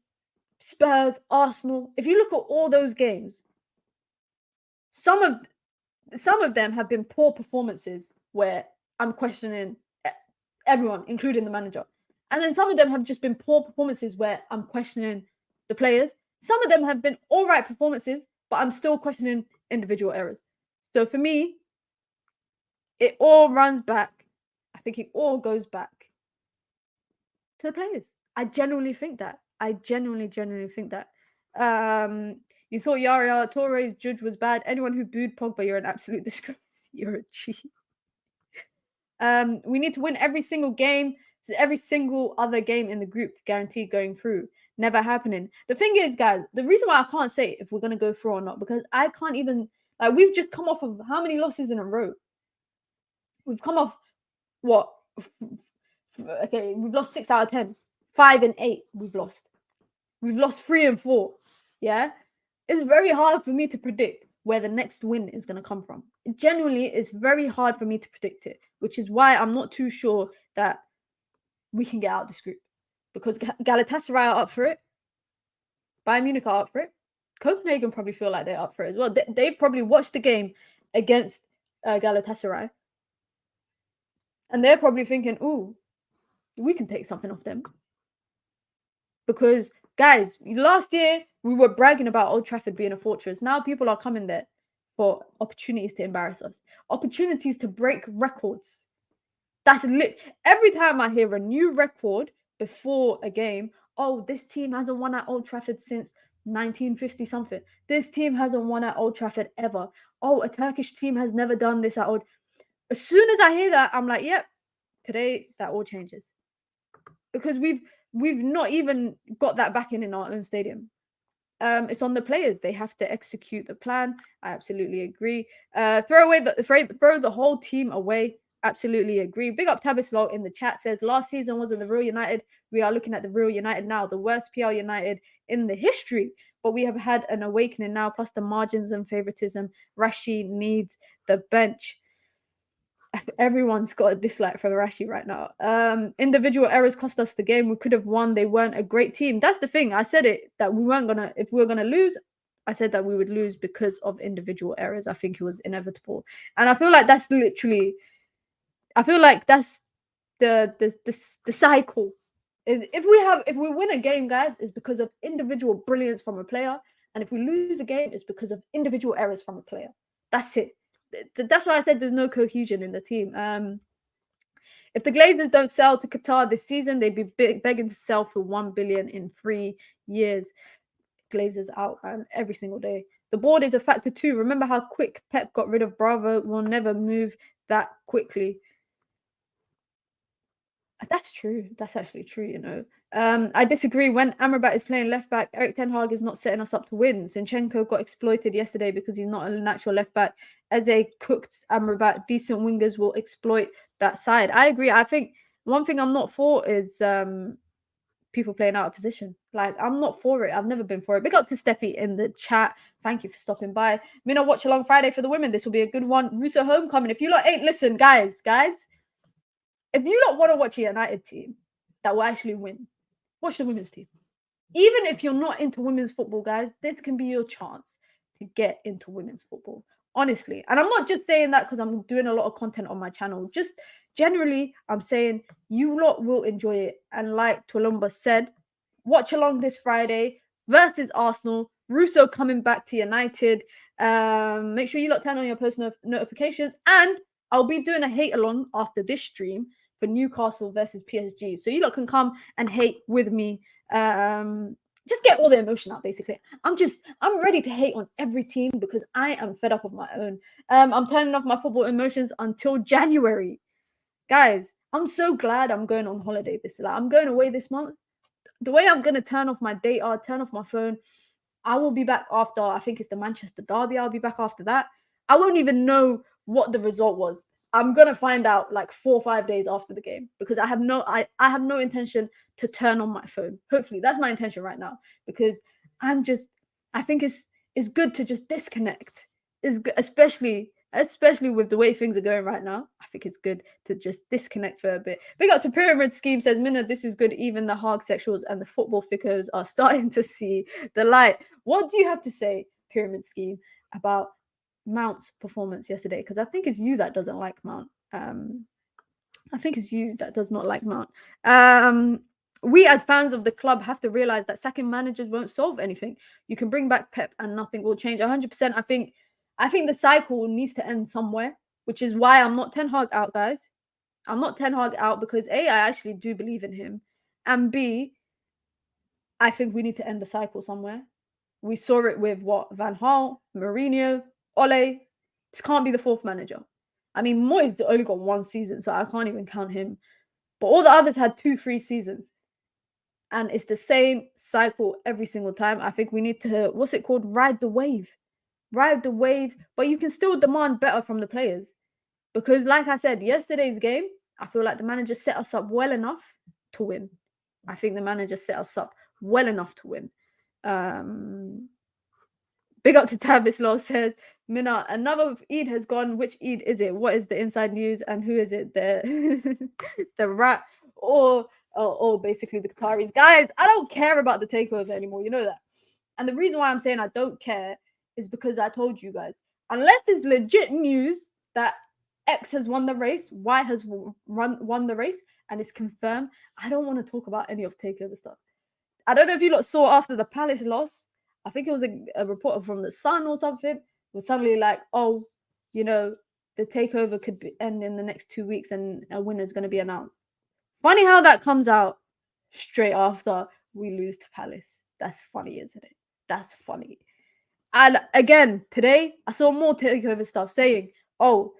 Spurs, Arsenal. If you look at all those games, some of them have been poor performances where I'm questioning everyone, including the manager. And then some of them have just been poor performances where I'm questioning the players. Some of them have been all right performances, but I'm still questioning individual errors. So for me, it all runs back. I think it all goes back to the players. I genuinely think that. I genuinely think that. You thought Yaya Touré's judge was bad. Anyone who booed Pogba, you're an absolute disgrace. You're a cheat. We need to win every single game, every single other game in the group to guarantee going through. Never happening. The thing is, guys, the reason why I can't say if we're gonna go through or not, because I can't even, like, we've just come off of how many losses in a row? We've come off what? Okay, we've lost 6 out of 10. 5 and 8 we've lost. We've lost 3 and 4. Yeah, it's very hard for me to predict where the next win is going to come from. Genuinely, it's very hard for me to predict it, which is why I'm not too sure that we can get out of this group, because Galatasaray are up for it, Bayern Munich are up for it, Copenhagen probably feel like they're up for it as well. They've probably watched the game against Galatasaray, and they're probably thinking, "Ooh, we can take something off them." Because, guys, last year we were bragging about Old Trafford being a fortress. Now people are coming there for opportunities to embarrass us, opportunities to break records. That's lit. Every time I hear a new record before a game, oh, this team hasn't won at Old Trafford since 1950 something. This team hasn't won at Old Trafford ever. Oh, a Turkish team has never done this at Old. As soon as I hear that, I'm like, yep, today that all changes. Because we've not even got that backing in our own stadium. It's on the players. They have to execute the plan. I absolutely agree. Throw the whole team away. Absolutely agree. Big up Tabislaw in the chat says, last season wasn't the real United. We are looking at the real United now, the worst PR United in the history. But we have had an awakening now, plus the margins and favoritism. Rashi needs the bench. Everyone's got a dislike for Rashi right now. Individual errors cost us the game. We could have won. They weren't a great team. That's the thing. I said it, that we weren't gonna, if we were gonna lose, I said that we would lose because of individual errors. I think it was inevitable. And I feel like that's literally, I feel like that's the cycle. If we win a game, guys, it's because of individual brilliance from a player. And if we lose a game, it's because of individual errors from a player. That's it. That's why I said there's no cohesion in the team. If the Glazers don't sell to Qatar this season, they'd be begging to sell for 1 billion in 3 years. Glazers out every single day. The board is a factor too. Remember how quick Pep got rid of Bravo? We'll never move that quickly. That's true. That's actually true, you know. I disagree. When Amrabat is playing left back, Erik Ten Hag is not setting us up to win. Zinchenko got exploited yesterday because he's not a natural left back. Eze cooked Amrabat. Decent wingers will exploit that side. I agree. I think one thing I'm not for is people playing out of position. Like, I'm not for it. I've never been for it. Big up to Steffi in the chat. Thank you for stopping by. Mina watch along Friday for the women. This will be a good one. Russo homecoming. If you lot ain't, listen, guys. If you don't want to watch a United team that will actually win, watch the women's team. Even if you're not into women's football, guys, this can be your chance to get into women's football. Honestly. And I'm not just saying that because I'm doing a lot of content on my channel. Just generally, I'm saying you lot will enjoy it. And like Twilumba said, watch along this Friday versus Arsenal. Russo coming back to United. Make sure you lot turn on your post notifications. And I'll be doing a hate along after this stream for Newcastle versus PSG. So you lot can come and hate with me. Just get all the emotion out, basically. I'm ready to hate on every team because I am fed up of my own. I'm turning off my football emotions until January. Guys, I'm so glad I'm going on holiday I'm going away this month. The way I'm going to turn off my data, turn off my phone, I will be back after, I think it's the Manchester Derby. I'll be back after that. I won't even know what the result was. I'm gonna find out like 4 or 5 days after the game because I have no intention to turn on my phone. Hopefully, that's my intention right now because I think it's good to just disconnect. Is especially especially with the way things are going right now. I think it's good to just disconnect for a bit. Big up to Pyramid Scheme, says, Mina, this is good. Even the hard sexuals and the football thickos are starting to see the light. What do you have to say, Pyramid Scheme, about Mount's performance yesterday? Because I think it's you that doesn't like Mount. I think it's you that does not like Mount. We as fans of the club have to realize that sacking managers won't solve anything. You can bring back Pep and nothing will change. 100%. I think the cycle needs to end somewhere, which is why I'm not Ten Hag out, guys. I'm not Ten Hag out because A, I actually do believe in him, and B, I think we need to end the cycle somewhere. We saw it with Van Gaal, Mourinho, Ole. This can't be the fourth manager. I mean, Moyes only got 1 season, so I can't even count him. But all the others had 2-3 seasons. And it's the same cycle every single time. I think we need to, what's it called? Ride the wave. Ride the wave. But you can still demand better from the players. Because like I said, yesterday's game, I feel like the manager set us up well enough to win. I think the manager set us up well enough to win. Big up to Tavis Law, says, Mina, another Eid has gone. Which Eid is it? What is the inside news? And who is it? The rat or basically the Qataris? Guys, I don't care about the takeover anymore. You know that. And the reason why I'm saying I don't care is because I told you guys, unless it's legit news that X has won the race, Y has won the race, and it's confirmed, I don't want to talk about any of takeover stuff. I don't know if you lot saw after the Palace loss, I think it was a reporter from the Sun or something, was suddenly like, oh, you know, the takeover could end in the next 2 weeks and a winner is going to be announced. Funny how that comes out straight after we lose to Palace. That's funny, isn't it? That's funny. And again, today, I saw more takeover stuff saying, oh,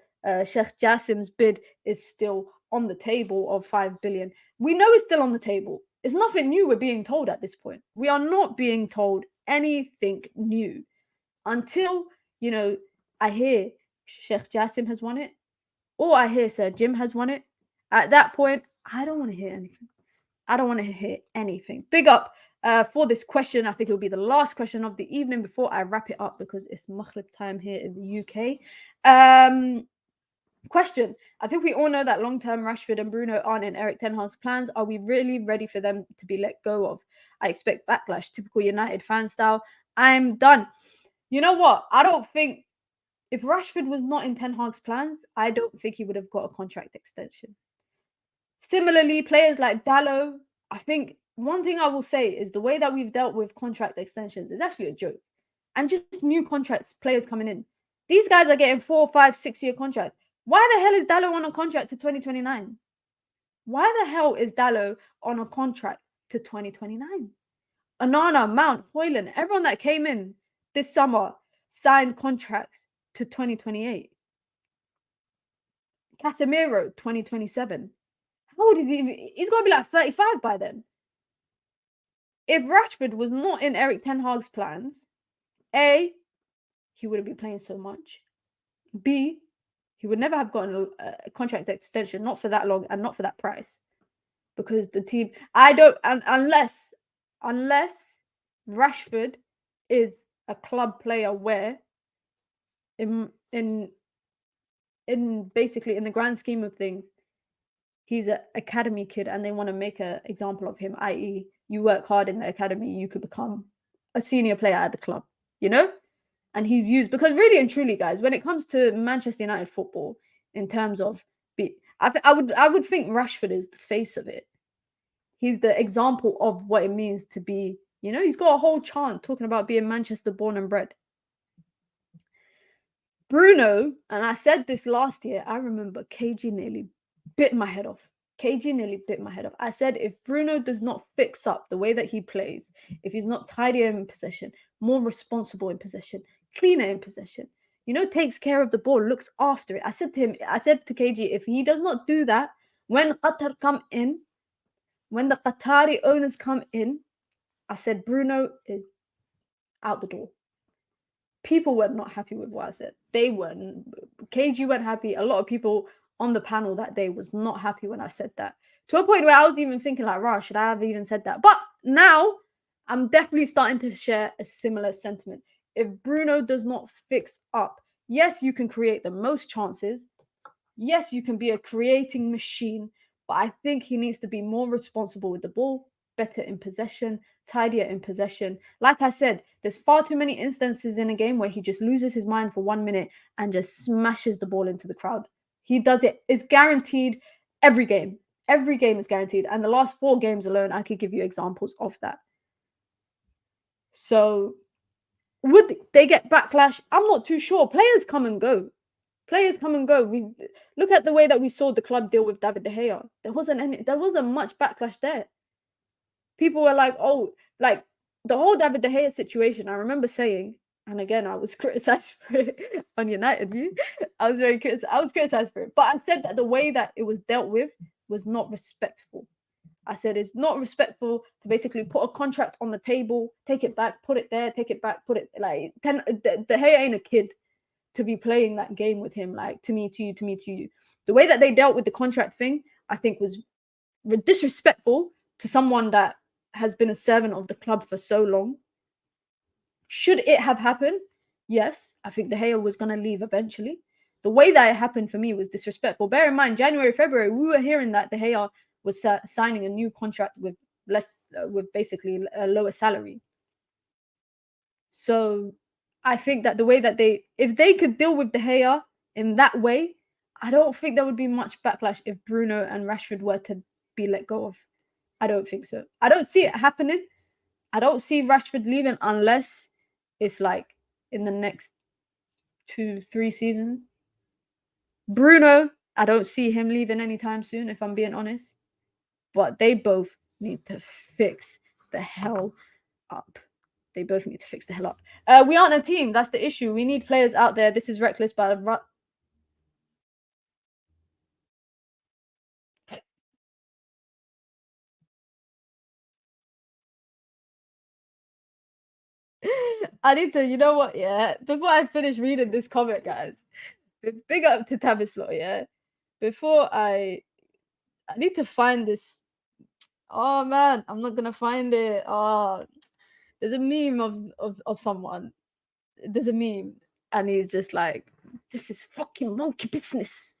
Sheikh Jassim's bid is still on the table of 5 billion. We know it's still on the table. It's nothing new we're being told at this point. We are not being told anything new until, you know, I hear Sheikh Jassim has won it or I hear Sir Jim has won it. At that point, I don't want to hear anything. I don't want to hear anything. Big up for this question. I think it'll be the last question of the evening before I wrap it up because it's Maghrib time here in the UK. Question. I think we all know that long-term Rashford and Bruno aren't in Eric Ten Hag's plans. Are we really ready for them to be let go of? I expect backlash, typical United fan style. I'm done. You know what? I don't think if Rashford was not in Ten Hag's plans, I don't think he would have got a contract extension. Similarly, players like Dalot, I think one thing I will say is the way that we've dealt with contract extensions is actually a joke. And just new contracts, players coming in. These guys are getting 4, 5, 6-year contracts. Why the hell is Dalot on a contract to 2029? Why the hell is Dalot on a contract to 2029? Onana, Mount, Hoyland, everyone that came in this summer signed contracts to 2028. Casemiro, 2027. How old is he? He's going to be like 35 by then. If Rashford was not in Eric Ten Hag's plans, A, he wouldn't be playing so much. B, he would never have gotten a contract extension, not for that long and not for that price. Because the team, unless Rashford is a club player where in basically in the grand scheme of things, he's an academy kid and they want to make an example of him, i.e. you work hard in the academy, you could become a senior player at the club, you know? And he's used, because really and truly, guys, when it comes to Manchester United football, in terms of, I would think Rashford is the face of it. He's the example of what it means to be, you know, he's got a whole chant talking about being Manchester born and bred. Bruno, and I said this last year, I remember KG nearly bit my head off. I said, if Bruno does not fix up the way that he plays, if he's not tidier in possession, more responsible in possession, cleaner in possession, you know, takes care of the ball, looks after it. I said to KG, if he does not do that, when Qatar come in, when the Qatari owners come in, I said, Bruno is out the door. People were not happy with what I said. They weren't. KG weren't happy. A lot of people on the panel that day was not happy when I said that. To a point where I was even thinking like, "Rah, should I have even said that?" But now I'm definitely starting to share a similar sentiment. If Bruno does not fix up Yes, you can create the most chances. Yes, you can be a creating machine, but I think he needs to be more responsible with the ball, better in possession, tidier in possession. Like I said, there's far too many instances in a game where he just loses his mind for 1 minute and just smashes the ball into the crowd. He does it. It's guaranteed every game. Every game is guaranteed. And the last 4 games alone, I could give you examples of that. So would they get backlash? I'm not too sure. Players come and go. Players come and go. We look at the way that we saw the club deal with David De Gea. There wasn't much backlash there. People were like, oh, like the whole David De Gea situation. I remember saying, and again, I was criticized for it on United View. I was criticized for it, but I said that the way that it was dealt with was not respectful. I said it's not respectful to basically put a contract on the table, take it back, put it there, take it back, put it like De Gea ain't a kid to be playing that game with him, like to me, to you, to me, to you. The way that they dealt with the contract thing, I think was disrespectful to someone that has been a servant of the club for so long. Should it have happened? Yes, I think De Gea was going to leave eventually. The way that it happened for me was disrespectful. Bear in mind, January, February, we were hearing that De Gea was signing a new contract with with basically a lower salary. So I think that the way that if they could deal with De Gea in that way, I don't think there would be much backlash if Bruno and Rashford were to be let go of. I don't think so. I don't see it happening. I don't see Rashford leaving unless it's like in the next 2-3 seasons. Bruno, I don't see him leaving anytime soon, if I'm being honest. But they both need to fix the hell up. They both need to fix the hell up. We aren't a team. That's the issue. We need players out there. This is reckless, but I need to, you know what, yeah? Before I finish reading this comment, guys, big up to Tavislaw, yeah? Before I need to find this. Oh, man, I'm not going to find it. Oh, there's a meme of someone. There's a meme, and he's just like, this is fucking monkey business.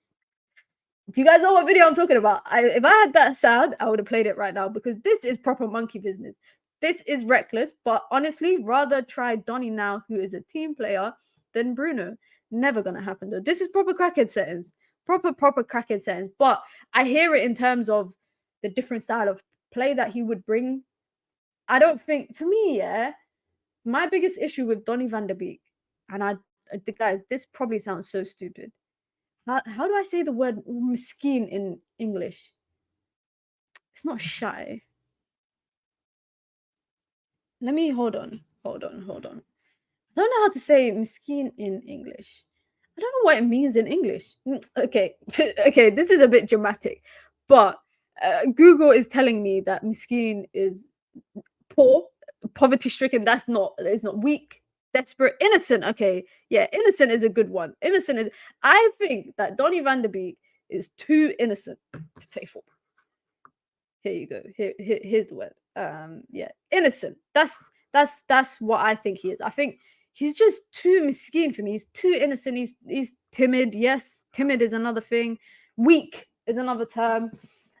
Do you guys know what video I'm talking about? If I had that sound, I would have played it right now because this is proper monkey business. This is reckless, but honestly, rather try Donny now, who is a team player, than Bruno. Never gonna happen though. This is proper crackhead settings. Proper crackhead settings. But I hear it in terms of the different style of play that he would bring. I don't think, for me, yeah, my biggest issue with Donny van der Beek, and the guys, this probably sounds so stupid. How do I say the word miskeen in English? It's not shy. Let me hold on. I don't know how to say miskeen in English. I don't know what it means in English. Okay, okay, this is a bit dramatic, but Google is telling me that miskeen is poor, poverty-stricken. It's not weak, desperate, innocent. Okay, yeah, innocent is a good one. Innocent is. I think that Donny van der Beek is too innocent to play football. Here you go. Here's the word. Yeah, innocent. That's what I think he is. I think he's just too miskeen for me. He's too innocent. He's timid. Yes, timid is another thing. Weak is another term.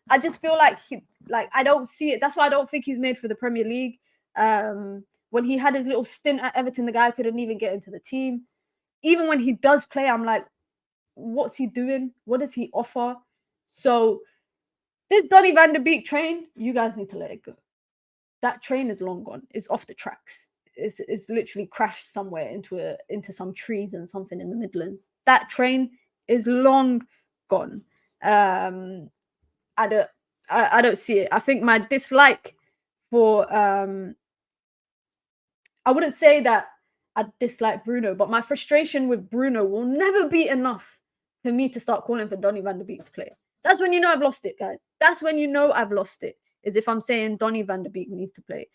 I just feel like I don't see it. That's why I don't think he's made for the Premier League. When he had his little stint at Everton, the guy couldn't even get into the team. Even when he does play, I'm like, what's he doing? What does he offer? So this Donny van der Beek train, you guys need to let it go. That train is long gone. It's off the tracks. It's literally crashed somewhere into some trees and something in the Midlands. That train is long gone. I don't see it. I think my dislike for I wouldn't say that I dislike Bruno, but my frustration with Bruno will never be enough for me to start calling for Donny van der Beek to play. That's when you know I've lost it, guys. That's when you know I've lost it, is if I'm saying Donny van der Beek needs to play.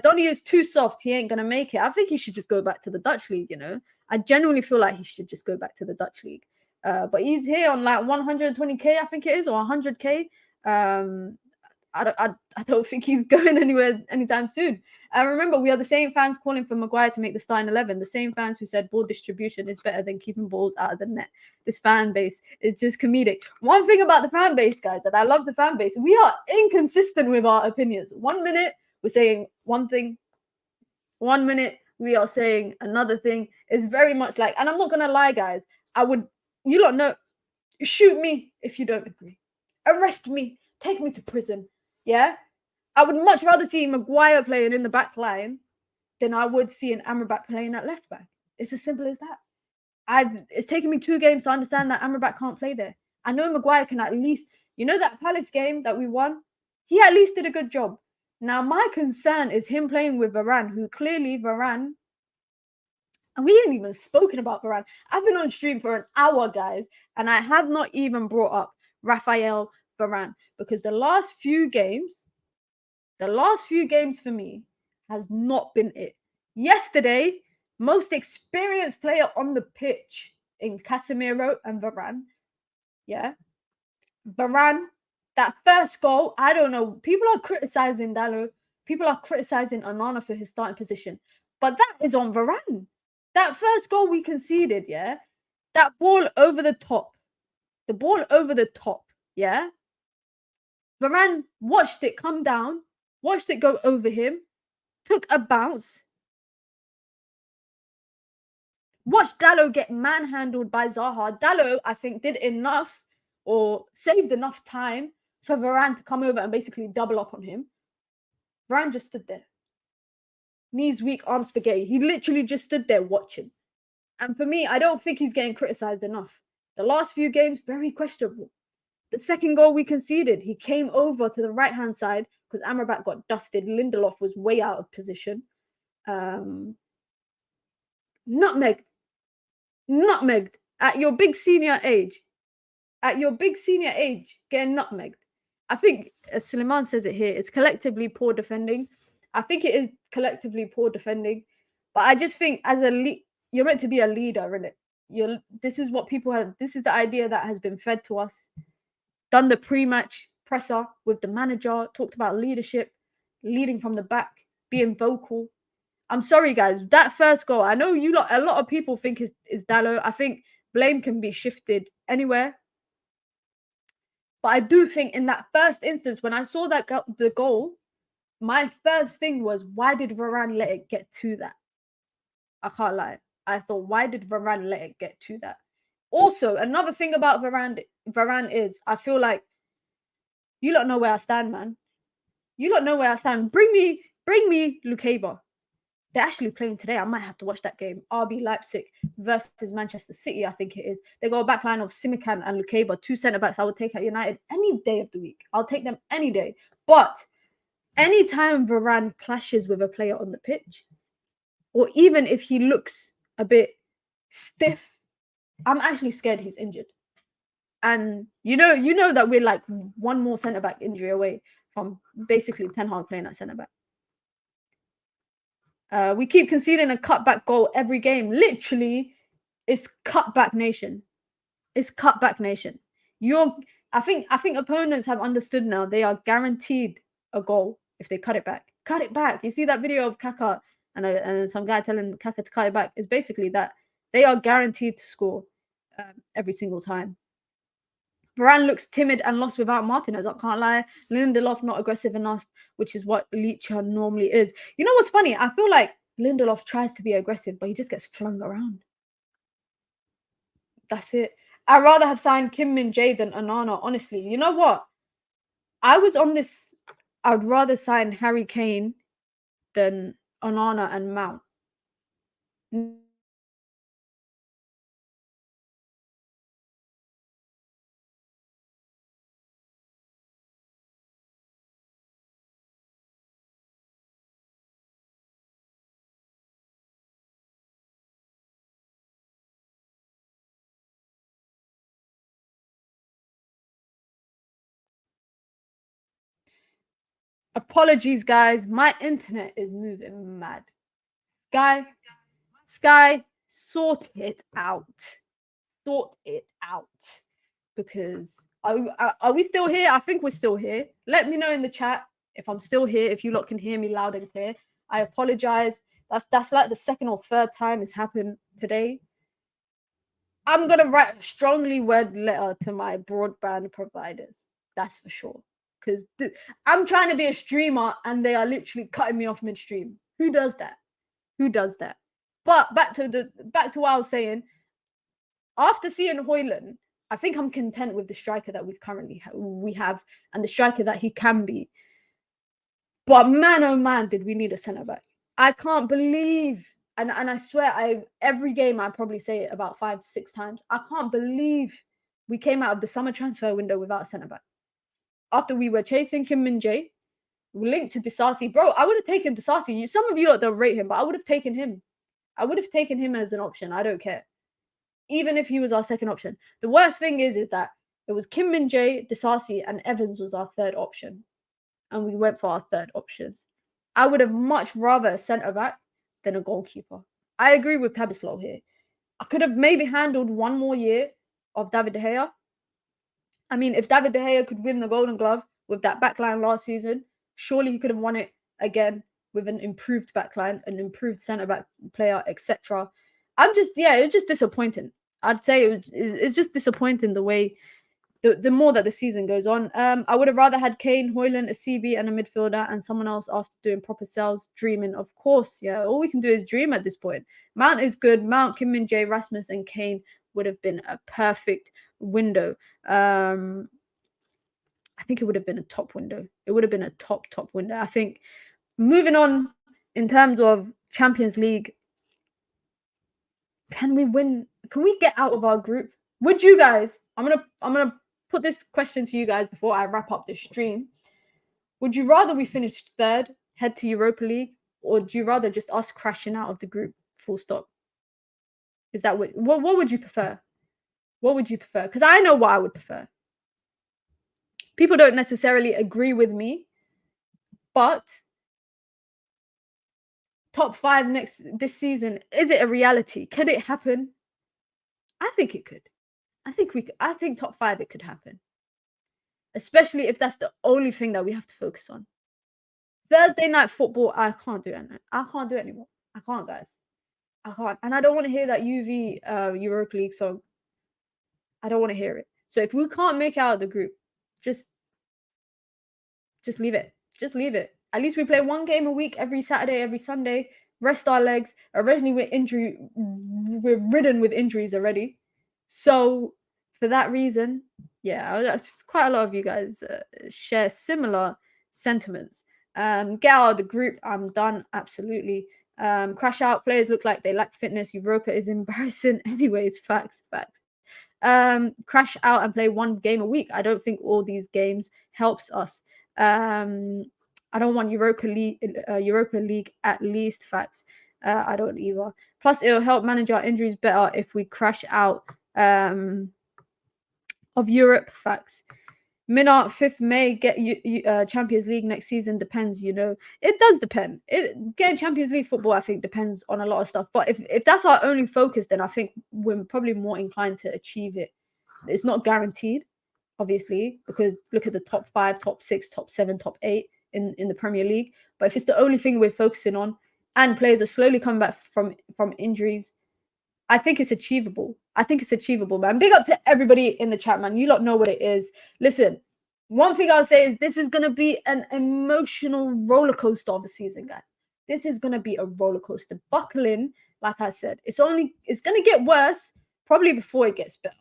Donny is too soft. He ain't going to make it. I think he should just go back to the Dutch league, you know. I genuinely feel like he should just go back to the Dutch league. But he's here on like 120K, I think it is, or 100K. I don't think he's going anywhere anytime soon. I remember we are the same fans calling for Maguire to make the starting 11, the same fans who said ball distribution is better than keeping balls out of the net. This fan base is just comedic. One thing about the fan base, guys, and I love the fan base, we are inconsistent with our opinions. 1 minute we're saying one thing, 1 minute we are saying another thing. It's very much like, and I'm not gonna lie, guys, you lot know, shoot me if you don't agree, arrest me, take me to prison. Yeah, I would much rather see Maguire playing in the back line than I would see an Amrabat playing at left back. It's as simple as that. It's taken me 2 games to understand that Amrabat can't play there. I know Maguire can at least, that Palace game that we won, he at least did a good job. Now, my concern is him playing with Varane, who clearly Varane, and we ain't even spoken about Varane. I've been on stream for an hour, guys, and I have not even brought up Raphael Varane, because the last few games for me has not been it. Yesterday, most experienced player on the pitch in Casemiro and Varane. Yeah. Varane, that first goal, I don't know. People are criticizing Dalot. People are criticizing Onana for his starting position. But that is on Varane. That first goal we conceded, yeah? That ball over the top. The ball over the top, yeah? Varane watched it come down, watched it go over him, took a bounce, watched Dalot get manhandled by Zaha. Dalot, I think, did enough or saved enough time for Varane to come over and basically double up on him. Varane just stood there. Knees weak, arms spaghetti. He literally just stood there watching. And for me, I don't think he's getting criticised enough. The last few games, very questionable. The second goal we conceded, he came over to the right-hand side because Amrabat got dusted. Lindelof was way out of position. Nutmegged at your big senior age. Getting nutmegged. I think, as Suleiman says it here, it's collectively poor defending. I think it is collectively poor defending. But I just think as you're meant to be a leader, innit? This is what people have. This is the idea that has been fed to us. Done the pre-match presser with the manager, talked about leadership, leading from the back, being vocal. I'm sorry, guys. That first goal, I know a lot of people think is Dalot. I think blame can be shifted anywhere. But I do think in that first instance, when I saw the goal, my first thing was, why did Varane let it get to that? I can't lie. I thought, why did Varane let it get to that? Also, another thing about Varane is, I feel like you don't know where I stand, man. You don't know where I stand. Bring me Lukeba. They're actually playing today. I might have to watch that game. RB Leipzig versus Manchester City, I think it is. They got a back line of Simikan and Lukeba, 2 centre-backs I would take at United any day of the week. I'll take them any day. But anytime Varane clashes with a player on the pitch, or even if he looks a bit stiff, I'm actually scared he's injured. And you know that we're like one more centre-back injury away from basically Ten Hag playing at centre-back. We keep conceding a cutback goal every game. Literally, it's cutback nation. It's cutback nation. I think opponents have understood now. They are guaranteed a goal if they cut it back. Cut it back. You see that video of Kaka and some guy telling Kaka to cut it back. It's basically that they are guaranteed to score every single time. Varane looks timid and lost without Martinez. I can't lie. Lindelof not aggressive enough, which is what Licha normally is. You know what's funny? I feel like Lindelof tries to be aggressive, but he just gets flung around. That's it. I'd rather have signed Kim Min-jae than Onana, honestly. You know what? I was on this. I'd rather sign Harry Kane than Onana and Mount. Apologies, guys. My internet is moving mad. Sky, sort it out. Sort it out. because are we still here? I think we're still here. Let me know in the chat if I'm still here, if you lot can hear me loud and clear. I apologize. That's like the second or third time it's happened today. I'm gonna write a strongly worded letter to my broadband providers. That's for sure. Because I'm trying to be a streamer and they are literally cutting me off midstream. Who does that? Who does that? But back to what I was saying. After seeing Højlund, I think I'm content with the striker that we have and the striker that he can be. But man, oh man, did we need a centre back? I can't believe, and I swear, every game I probably say it about 5 to 6 times. I can't believe we came out of the summer transfer window without a centre back. After we were chasing Kim Min-jae, linked to Disasi, bro. I would have taken Disasi. Some of you don't rate him, but I would have taken him. I would have taken him as an option. I don't care. Even if he was our second option. The worst thing is that it was Kim Min-jae, Disasi, and Evans was our third option. And we went for our third options. I would have much rather a centre-back than a goalkeeper. I agree with Tabislo here. I could have maybe handled one more year of David De Gea. I mean, if David De Gea could win the Golden Glove with that backline last season, surely he could have won it again with an improved backline, an improved centre-back player, etc. It's just disappointing. I'd say it's just disappointing the way, the more that the season goes on. I would have rather had Kane, Højlund, a CB, and a midfielder, and someone else after doing proper sales, dreaming. Of course, yeah. All we can do is dream at this point. Mount is good. Mount, Kim Min-jae, Rasmus, and Kane would have been a perfect window. I think it would have been a top window. It would have been a top window. I think moving on in terms of Champions League, can we win? Can we get out of our group? Would you guys? I'm gonna put this question to you guys before I wrap up this stream. Would you rather we finish third, head to Europa League, or do you rather just us crashing out of the group? Full stop. Is that what would you prefer? What would you prefer? Because I know what I would prefer. People don't necessarily agree with me, but top 5 this season, is it a reality? Could it happen? I think it could. I think top 5 it could happen. Especially if that's the only thing that we have to focus on. Thursday night football, I can't do it. I can't do it anymore. I can't, guys. I can't. And I don't want to hear that UV Europa League song. I don't want to hear it. So if we can't make out of the group, just leave it. Just leave it. At least we play one game a week every Saturday, every Sunday. Rest our legs. Originally, we're ridden with injuries already. So for that reason, yeah, quite a lot of you guys share similar sentiments. Get out of the group. I'm done. Absolutely. Crash out. Players look like they lack fitness. Europa is embarrassing. Anyways, facts. Crash out and play one game a week. I don't think all these games helps us. I don't want Europa League at least. Facts. I don't either. Plus, it'll help manage our injuries better if we crash out of Europe. Facts. Mina, 5th May, get Champions League next season. Depends, It does depend. Getting Champions League football, I think, depends on a lot of stuff. But if that's our only focus, then I think we're probably more inclined to achieve it. It's not guaranteed, obviously, because look at the top 5, top 6, top 7, top 8 in the Premier League. But if it's the only thing we're focusing on, and players are slowly coming back from injuries, I think it's achievable. Man. Big up to everybody in the chat, man. You lot know what it is. Listen, one thing I'll say is this is going to be an emotional roller coaster of a season, guys. This is going to be a roller coaster. Buckle in, like I said. It's going to get worse probably before it gets better.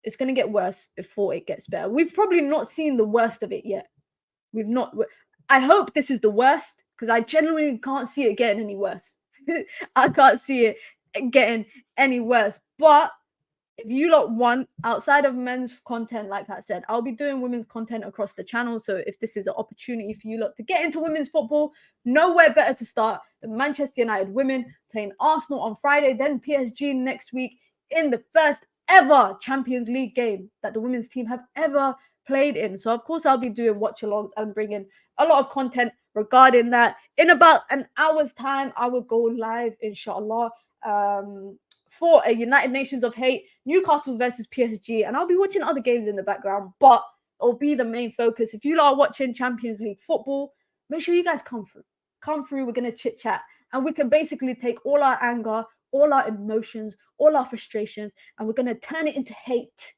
It's going to get worse before it gets better. We've probably not seen the worst of it yet. I hope this is the worst because I genuinely can't see it getting any worse. I can't see it getting any worse. But if you lot want, outside of men's content, like I said, I'll be doing women's content across the channel. So if this is an opportunity for you lot to get into women's football, nowhere better to start than Manchester United women playing Arsenal on Friday, then PSG next week in the first ever Champions League game that the women's team have ever played in. So of course I'll be doing watch alongs and bringing a lot of content regarding that. In about an hour's time, I will go live, inshallah, for a United Nations of Hate, Newcastle versus PSG, and I'll be watching other games in the background, but it'll be the main focus. If you are watching Champions League football, make sure you guys come through. Come through, we're going to chit chat, and we can basically take all our anger, all our emotions, all our frustrations, and we're going to turn it into hate.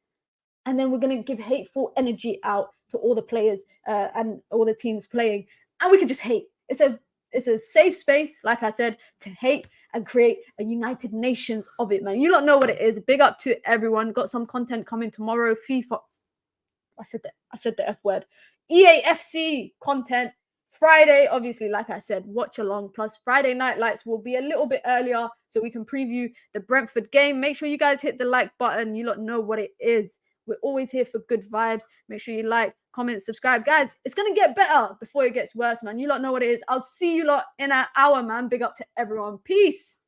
And then we're going to give hateful energy out to all the players and all the teams playing, and we can just hate. It's a safe space, like I said, to hate and create a United Nations of it, man. You don't know what it is. Big up to everyone. Got some content coming tomorrow. FIFA. I said the F word. EAFC content. Friday, obviously, like I said, watch along. Plus, Friday Night Lights will be a little bit earlier so we can preview the Brentford game. Make sure you guys hit the like button. You don't know what it is. We're always here for good vibes. Make sure you like, comment, subscribe. Guys, it's going to get better before it gets worse, man. You don't know what it is. I'll see you lot in an hour, man. Big up to everyone. Peace.